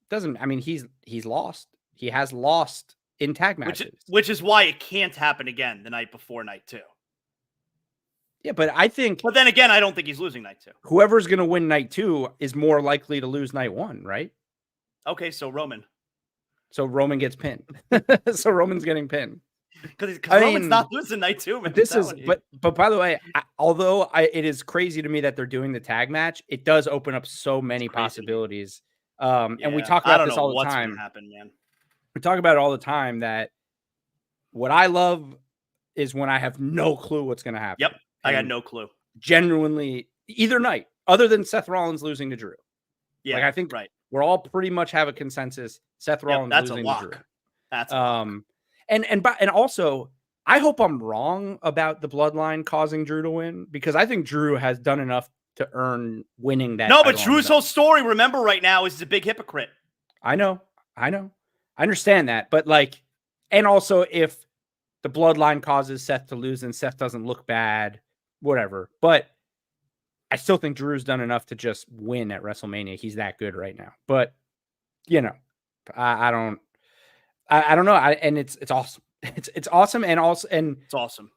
Doesn't, I mean, he's lost. He has lost in tag matches. Which is why it can't happen again the night before night 2. Yeah, but I think. But then again, I don't think he's losing night 2. Whoever's going to win night 2 is more likely to lose night 1, right? Okay, so Roman. So Roman gets pinned. So Roman's getting pinned. Because Roman's not losing night 2. Man. But by the way, although it is crazy to me that they're doing the tag match, it does open up so many possibilities. And we talk about this all the time. Gonna happen, man. We talk about it all the time that what I love is when I have no clue what's going to happen. Yep, I got no clue. Genuinely, either night, other than Seth Rollins losing to Drew. Yeah, like I think we're all pretty much have a consensus. Seth Rollins losing to Drew. That's a lock. And also, I hope I'm wrong about the Bloodline causing Drew to win, because I think Drew has done enough to earn winning that. No, but Drew's whole story, remember, right now is he's a big hypocrite. I know. I understand that, but and also if the Bloodline causes Seth to lose and Seth doesn't look bad, whatever. But I still think Drew's done enough to just win at WrestleMania. He's that good right now. But I don't know. And it's awesome. It's awesome. And it's awesome.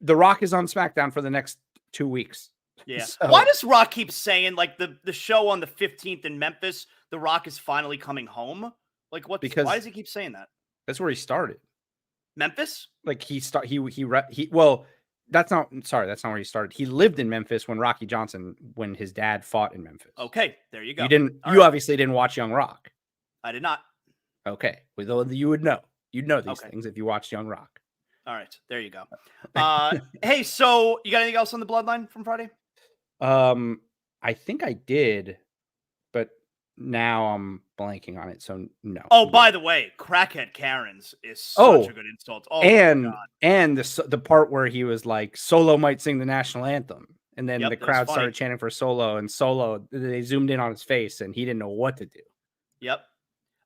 The Rock is on SmackDown for the next 2 weeks. Yeah. So, Why does Rock keep saying like the show on the 15th in Memphis, The Rock is finally coming home? Like why does he keep saying that? that's where he started. Memphis? Like that's not where he started. He lived in Memphis when his dad fought in Memphis. Okay, there you go. You obviously didn't watch Young Rock. I did not. Okay. Well, you would know. You'd know these things if you watched Young Rock. All right, there you go. Hey, so you got anything else on the Bloodline from Friday? I think I did, but now I'm blanking on it, so no. Oh, by the way, Crackhead Karen's is such a good insult. Oh, and the part where he was like, Solo might sing the national anthem, and then the crowd started chanting for Solo, and Solo, they zoomed in on his face, and he didn't know what to do. Yep.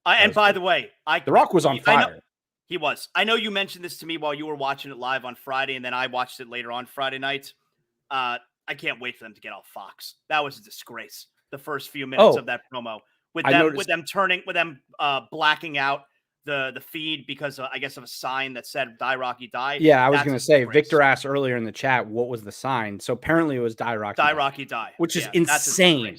And by the way, The Rock was on fire. He was. I know you mentioned this to me while you were watching it live on Friday, and then I watched it later on Friday night. I can't wait for them to get off Fox. That was a disgrace. The first few minutes of that promo with them blacking out the feed because I guess of a sign that said "Die Rocky Die." Yeah, I was going to say. Victor asked earlier in the chat what was the sign. So apparently it was "Die Rocky." Die Rocky Die, which is insane.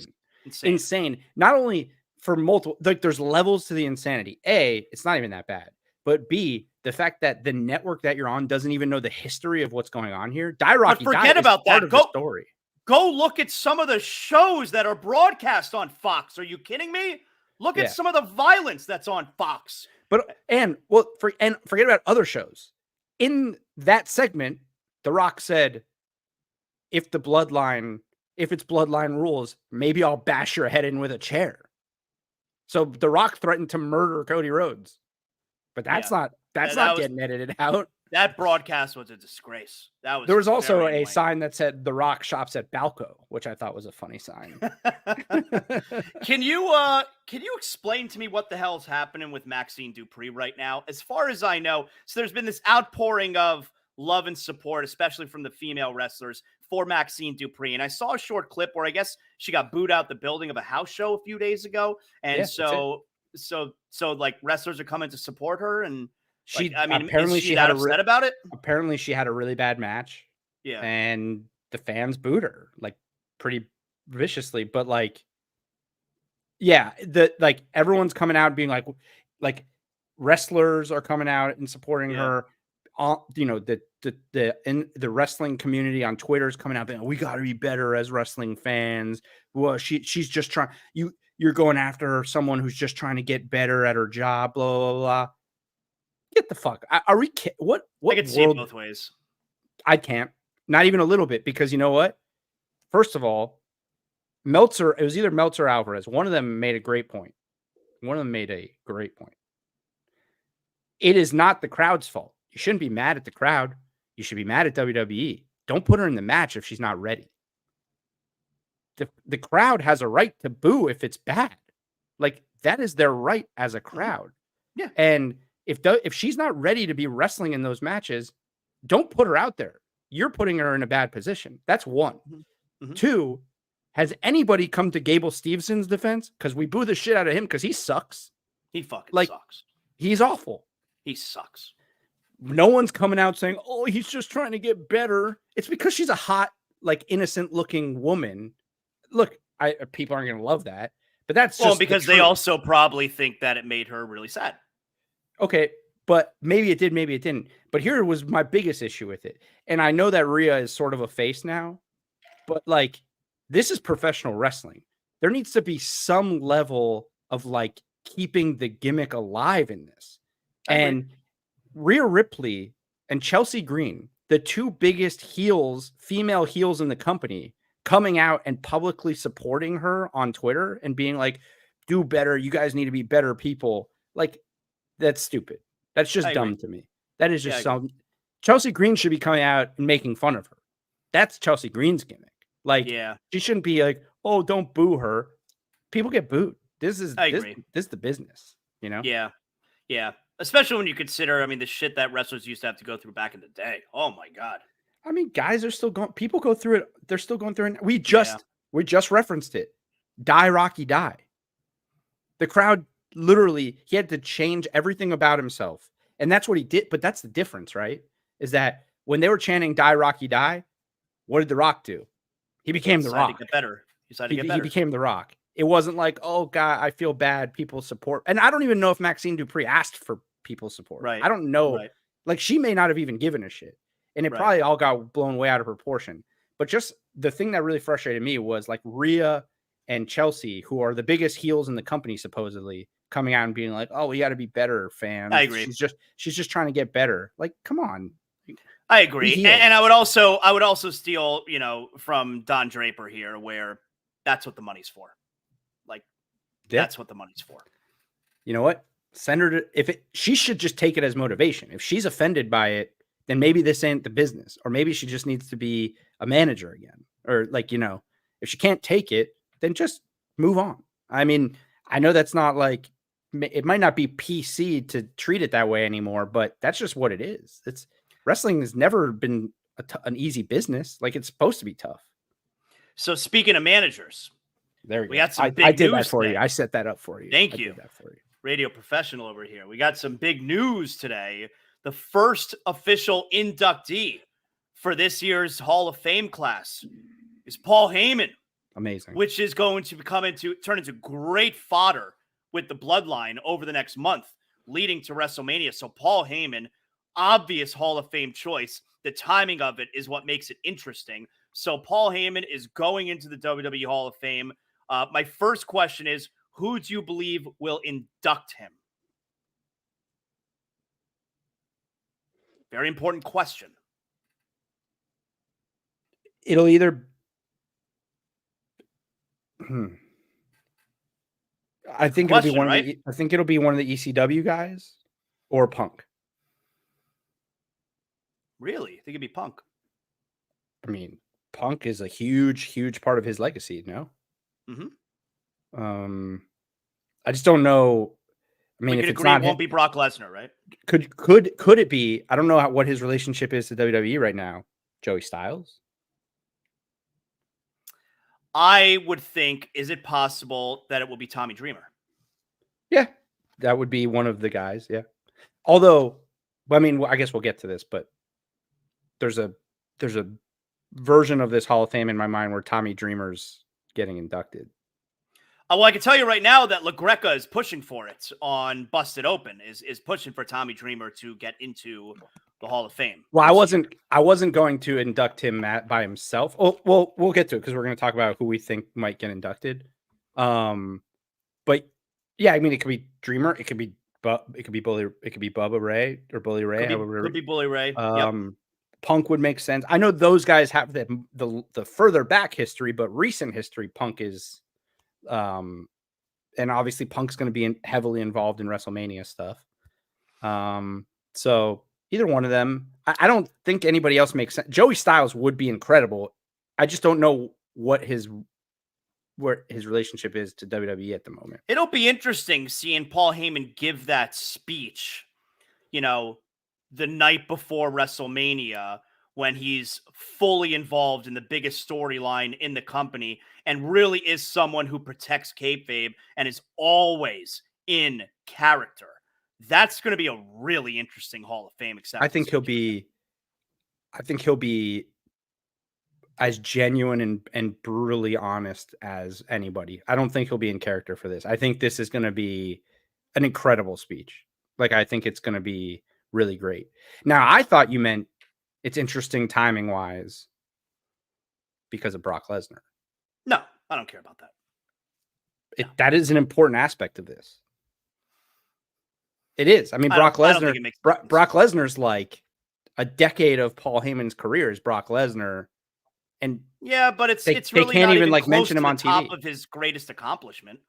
Insane. Not only for multiple, like there's levels to the insanity. A, it's not even that bad. But B, the fact that the network that you're on doesn't even know the history of what's going on here. Die Rocky but forget about that. Story. Go look at some of the shows that are broadcast on Fox. Are you kidding me? Look at some of the violence that's on Fox. Forget about other shows. In that segment, The Rock said, if it's Bloodline rules, maybe I'll bash your head in with a chair. So The Rock threatened to murder Cody Rhodes. But that's not getting edited out. That broadcast was a disgrace. There was also a sign that said The Rock shops at Balco, which I thought was a funny sign. Can you explain to me what the hell is happening with Maxine Dupree right now? As far as I know, so there's been this outpouring of love and support, especially from the female wrestlers, for Maxine Dupree. And I saw a short clip where I guess she got booed out the building of a house show a few days ago. And so like wrestlers are coming to support her, and apparently is she that upset about it? Apparently she had a really bad match. Yeah. And the fans booed her like pretty viciously, but like, yeah, everyone's coming out being like wrestlers are coming out and supporting her. The wrestling community on Twitter is coming out being, we got to be better as wrestling fans. Well, she's just trying. You're going after someone who's just trying to get better at her job. Blah blah blah. Get the fuck. Are we? What? I can see it both ways. I can't. Not even a little bit, because you know what? First of all, Meltzer. It was either Meltzer or Alvarez. One of them made a great point. It is not the crowd's fault. You shouldn't be mad at the crowd. You should be mad at WWE. Don't put her in the match if she's not ready. The crowd has a right to boo if it's bad. Like, that is their right as a crowd. Yeah. And if she's not ready to be wrestling in those matches, don't put her out there. You're putting her in a bad position. That's one. Mm-hmm. Two, has anybody come to Gable Stevenson's defense? Because we boo the shit out of him because he sucks. He fucking sucks. He's awful. He sucks. No one's coming out saying, oh, he's just trying to get better. It's because she's a hot, like, innocent looking woman. Look, people aren't going to love that, but that's just because they also probably think that it made her really sad. Okay, but maybe it did, maybe it didn't. But here was my biggest issue with it. And I know that Rhea is sort of a face now, but like, this is professional wrestling. There needs to be some level of like keeping the gimmick alive in this. And Rhea Ripley and Chelsea Green, the two biggest female heels in the company, coming out and publicly supporting her on Twitter and being like, do better. You guys need to be better people. Like, that's stupid. That's just dumb to me. That is just Chelsea Green should be coming out and making fun of her. That's Chelsea Green's gimmick. Like, she shouldn't be like, oh, don't boo her. People get booed. This is the business, you know? Yeah. Yeah. Especially when you consider, the shit that wrestlers used to have to go through back in the day. Oh my God. Guys are still going, people go through it. They're still going through it. We just referenced it. Die Rocky Die. The crowd literally, he had to change everything about himself. And that's what he did. But that's the difference, right? Is that when they were chanting "Die Rocky Die," what did The Rock do? He became The Rock. To get better. He decided to get better. He became The Rock. It wasn't like, oh God, I feel bad. People support, and I don't even know if Maxine Dupree asked for people support. Right. I don't know. Right. Like she may not have even given a shit, and it probably all got blown way out of proportion. But just the thing that really frustrated me was like Rhea and Chelsea, who are the biggest heels in the company, supposedly coming out and being like, "Oh, we got to be better, fans." I agree. She's just trying to get better. Like, come on. I agree, and I would also steal, from Don Draper here, where that's what the money's for. Like, that's what the money's for. You know what? Send her to, she should just take it as motivation. If she's offended by it, then maybe this ain't the business, or maybe she just needs to be a manager again, or like, if she can't take it, then just move on. I mean, I know that's not like, it might not be PC to treat it that way anymore, but that's just what it is. Wrestling has never been an easy business. Like, it's supposed to be tough. So speaking of managers, there we go. Got some big I did news that for today. you. I set that up for you. Thank you. Did that for you. Radio professional over here. We got some big news today. The first official inductee for this year's Hall of Fame class is Paul Heyman. Amazing. Which is going to turn into great fodder with the Bloodline over the next month, leading to WrestleMania. So Paul Heyman, obvious Hall of Fame choice. The timing of it is what makes it interesting. So Paul Heyman is going into the WWE Hall of Fame. My first question is, who do you believe will induct him? Very important question. It'll either... I think it'll be one of the, I think it'll be one of the ECW guys or Punk. Really? I think it'd be Punk. I mean, Punk is a huge part of his legacy, no? Mm-hmm. I just don't know. I mean, if it's not, it won't be Brock Lesnar, right? Could it be? I don't know what his relationship is to WWE right now. Joey Styles. I would think, is it possible that it will be Tommy Dreamer? Yeah, that would be one of the guys. Yeah. Although, I mean, I guess we'll get to this, but there's a version of this Hall of Fame in my mind where Tommy Dreamer's getting inducted. Well, I can tell you right now that LaGreca is pushing for it on Busted Open, is pushing for Tommy Dreamer to get into the Hall of Fame. Well, I wasn't going to induct him by himself. Oh, well, we'll get to it because we're going to talk about who we think might get inducted. But yeah, I mean, it could be Dreamer, it could be Bubba Ray or Bully Ray. Could be Bully Ray. Yep. Punk would make sense. I know those guys have the further back history, but recent history, Punk is, and obviously Punk's going to be heavily involved in WrestleMania stuff. So either one of them. I don't think anybody else makes sense. Joey Styles would be incredible. I just don't know where his relationship is to WWE at the moment. It'll be interesting seeing Paul Heyman give that speech, the night before WrestleMania, when he's fully involved in the biggest storyline in the company and really is someone who protects kayfabe and is always in character. That's going to be a really interesting Hall of Fame acceptance. I think he'll be as genuine and brutally honest as anybody. I don't think he'll be in character for this. I think this is going to be an incredible speech. Like, I think it's going to be really great. Now, I thought you meant it's interesting timing wise because of Brock Lesnar. No, I don't care about that. That is an important aspect of this. It is. I mean, Brock Lesnar's like a decade of Paul Heyman's career is Brock Lesnar. And yeah, but it's really they can't not even like mention him on TV. Top of his greatest accomplishment.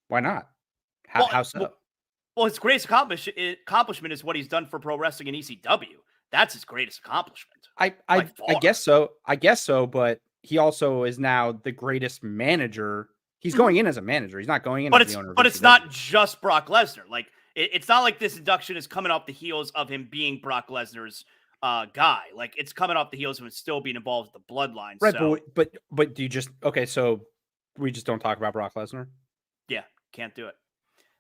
Why not? How so? Well, his greatest accomplishment is what he's done for pro wrestling in ECW. That's his greatest accomplishment. I guess so. But he also is now the greatest manager. He's going in as a manager. He's not going in as the owner. But it's not just Brock Lesnar. Like, it's not like this induction is coming off the heels of him being Brock Lesnar's guy. Like, it's coming off the heels of him still being involved with the Bloodline. Right, so. but do you just so we just don't talk about Brock Lesnar? Yeah, can't do it.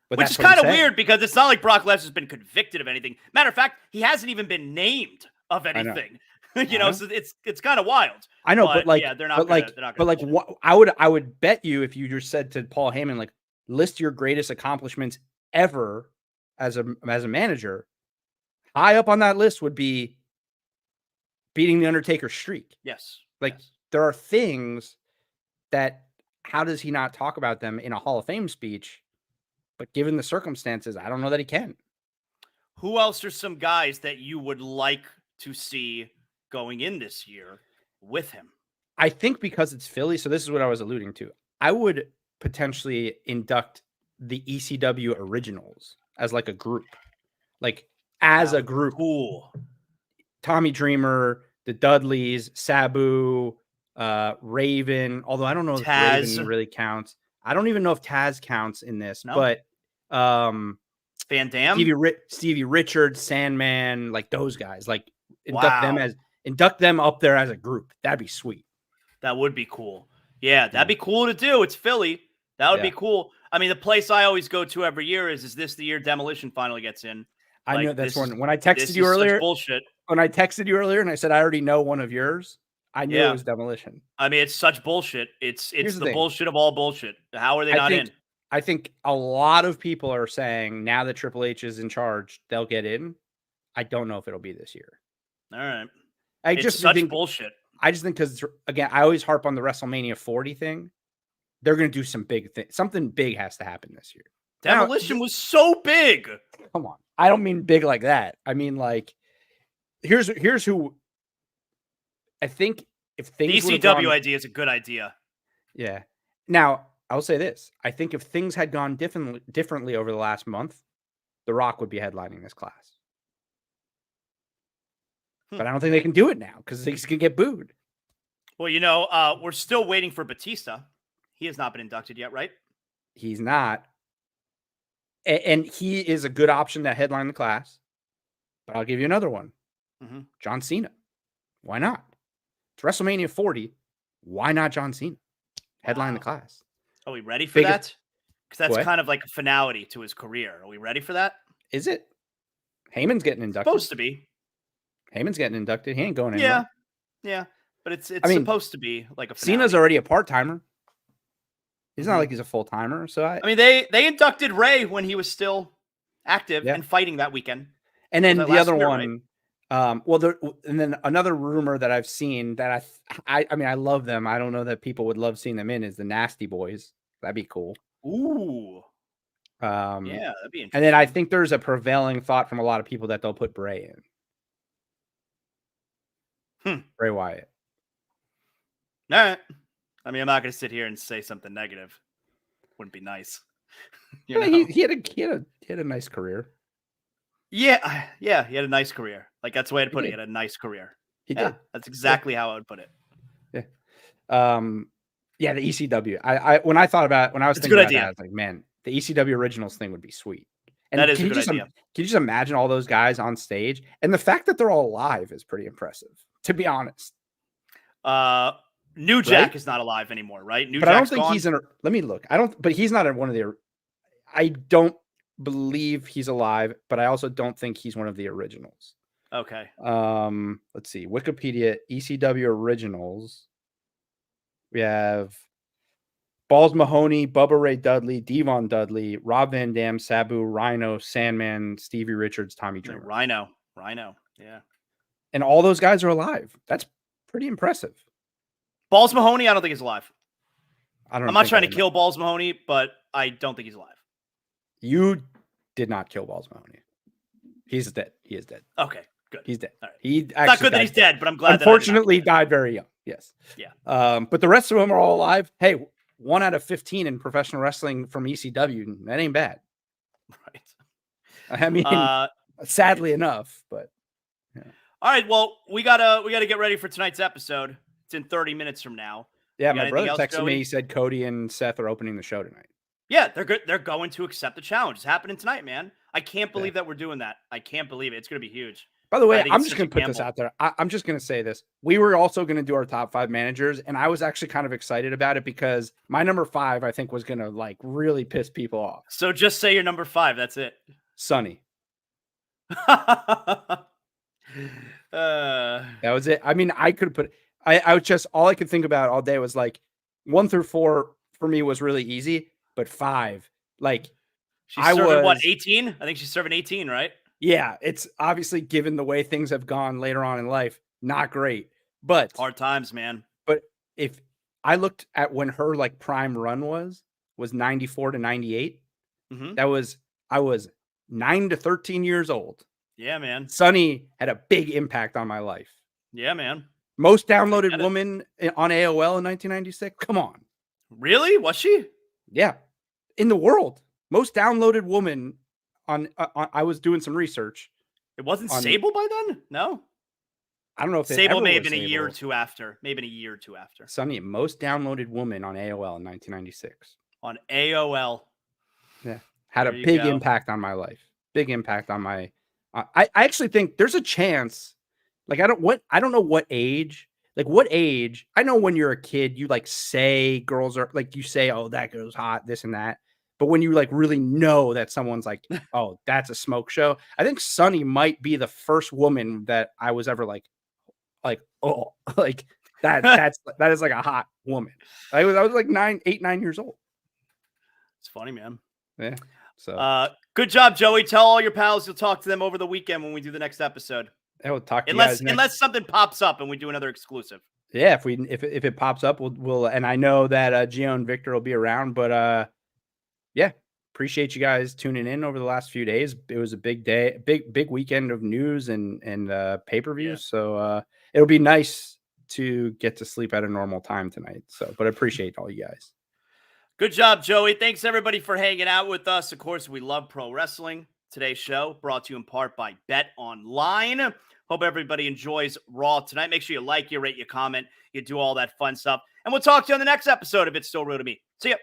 But which is kind of weird because it's not like Brock Lesnar's been convicted of anything. Matter of fact, he hasn't even been named of I know. anything. So it's kind of wild. I know, but like, yeah, they're not gonna what I would bet you if you just said to Paul Heyman, like, list your greatest accomplishments ever as a manager, high up on that list would be beating the Undertaker's streak. Yes. Like, there are things that, how does he not talk about them in a Hall of Fame speech? But given the circumstances, I don't know that he can. Who else are some guys that you would like to see going in this year with him? I think because it's Philly, so this is what I was alluding to. I would potentially induct the ECW originals as like a group. Like, as a group. Cool. Tommy Dreamer, the Dudleys, Sabu, Raven, although I don't know if Raven really counts. I don't even know if Taz counts in this, but Van Dam, Stevie Richards, Sandman, like those guys, like induct them up there as a group. That'd be sweet. That would be cool. Yeah, that'd be cool to do. It's Philly. That would be cool. I mean, the place I always go to every year is this the year Demolition finally gets in? I know that's one. When I texted you earlier, bullshit. When I texted you earlier and I said I already know one of yours, I knew it was Demolition. I mean, it's such bullshit. It's the bullshit of all bullshit. How are they not in? I think a lot of people are saying now that Triple H is in charge, they'll get in. I don't know if it'll be this year. All right. It's such bullshit. I just think because, again, I always harp on the WrestleMania 40 thing. They're going to do some big thing. Something big has to happen this year. Demolition was so big. Come on. I don't mean big like that. I mean, like, here's who I think if things the ECW idea is a good idea. Yeah. Now, I'll say this. I think if things had gone differently over the last month, The Rock would be headlining this class. But I don't think they can do it now because he's going to get booed. Well, we're still waiting for Batista. He has not been inducted yet, right? He's not. And he is a good option to headline the class. But I'll give you another one. Mm-hmm. John Cena. Why not? It's WrestleMania 40. Why not John Cena? Headline the class. Are we ready for that? Because that's kind of like a finality to his career. Are we ready for that? Is it? Heyman's getting inducted. Supposed to be. Heyman's getting inducted. He ain't going anywhere. Yeah. But it's supposed to be like a finale. Cena's already a part-timer. He's not like he's a full-timer. So I mean, they inducted Ray when he was still active and fighting that weekend. And then the other one, right? And then another rumor that I've seen that I mean, I love them. I don't know that people would love seeing them in is the Nasty Boys. That'd be cool. Ooh. Yeah, that'd be interesting. And then I think there's a prevailing thought from a lot of people that they'll put Bray in. Bray Wyatt. All right. I mean, I'm not going to sit here and say something negative. Wouldn't be nice. He had a nice career. Yeah, he had a nice career. Like, that's the way to put it. He had a nice career. He did. That's exactly how I would put it. Yeah. Yeah, the ECW. When I thought about when I was thinking about that, I was like, man, the ECW originals thing would be sweet. And that is a good idea. Can you just imagine all those guys on stage? And the fact that they're all alive is pretty impressive, to be honest. New Jack is not alive anymore, right? But I don't think he's in. Let me look. But he's not in one of the. I don't believe he's alive, but I also don't think he's one of the originals. Okay. Let's see. Wikipedia ECW originals. We have Balls Mahoney, Bubba Ray Dudley, Devon Dudley, Rob Van Dam, Sabu, Rhino, Sandman, Stevie Richards, Tommy Dreamer. Rhino. Yeah. And all those guys are alive. That's pretty impressive. Balls Mahoney, I don't think he's alive. I'm not trying to kill Balls Mahoney, but I don't think he's alive. You did not kill Balls Mahoney. He's dead. He is dead. Okay, good. He's dead. All right. It's not good that he's dead, but I'm glad. Unfortunately, died very young. Yes. Yeah. But the rest of them are all alive. Hey, 1 out of 15 in professional wrestling from ECW. That ain't bad. Right. I mean, sadly enough, but. Yeah. All right. Well, we gotta get ready for tonight's episode. It's in 30 minutes from now. Yeah, my brother texted me. He said Cody and Seth are opening the show tonight. Yeah, they're good. They're going to accept the challenge. It's happening tonight, man. I can't believe that we're doing that. I can't believe it. It's going to be huge. By the way, I'm just going to put this out there. I'm just going to say this. We were also going to do our top 5 managers, and I was actually kind of excited about it because my number 5, I think, was going to like really piss people off. So just say your number 5. That's it. Sonny. That was it. I mean, I could put. I was just all I could think about all day was like 1 through 4 for me was really easy, but 5, like she's serving what, 18? I think she's serving 18, right? Yeah, it's obviously given the way things have gone later on in life, not great. But hard times, man. But if I looked at when her like prime run was 94 to 98, I was 9 to 13 years old. Yeah, man. Sunny had a big impact on my life. Yeah, man. Most downloaded woman on AOL in 1996. Come on. Really? Was she? Yeah. In the world. Most downloaded woman on I was doing some research. It wasn't Sable by then? No. I don't know if Sable may have been a year or two after. Maybe a year or two after. Sunny, most downloaded woman on AOL in 1996. On AOL. Yeah. Had a big impact on my life. Big impact on my I actually think there's a chance. Like I don't know what age. Like what age? I know when you're a kid, you like say girls are like you say, oh, that girl's hot, this and that. But when you like really know that someone's like, oh, that's a smoke show. I think Sunny might be the first woman that I was ever like, oh, like that is like a hot woman. I was like 8, 9 years old. It's funny, man. Yeah. So good job, Joey. Tell all your pals you'll talk to them over the weekend when we do the next episode. I will talk to you guys next. Unless something pops up and we do another exclusive. Yeah, if it pops up, we'll and I know that Gio and Victor will be around, but yeah, appreciate you guys tuning in over the last few days. It was a big day, big weekend of news and pay-per-views. Yeah. So it'll be nice to get to sleep at a normal time tonight. So, but I appreciate all you guys. Good job, Joey. Thanks everybody for hanging out with us. Of course, we love pro wrestling. Today's show brought to you in part by Bet Online. Hope everybody enjoys Raw tonight. Make sure you like, you rate, you comment, you do all that fun stuff. And we'll talk to you on the next episode if it's still real to me. See ya.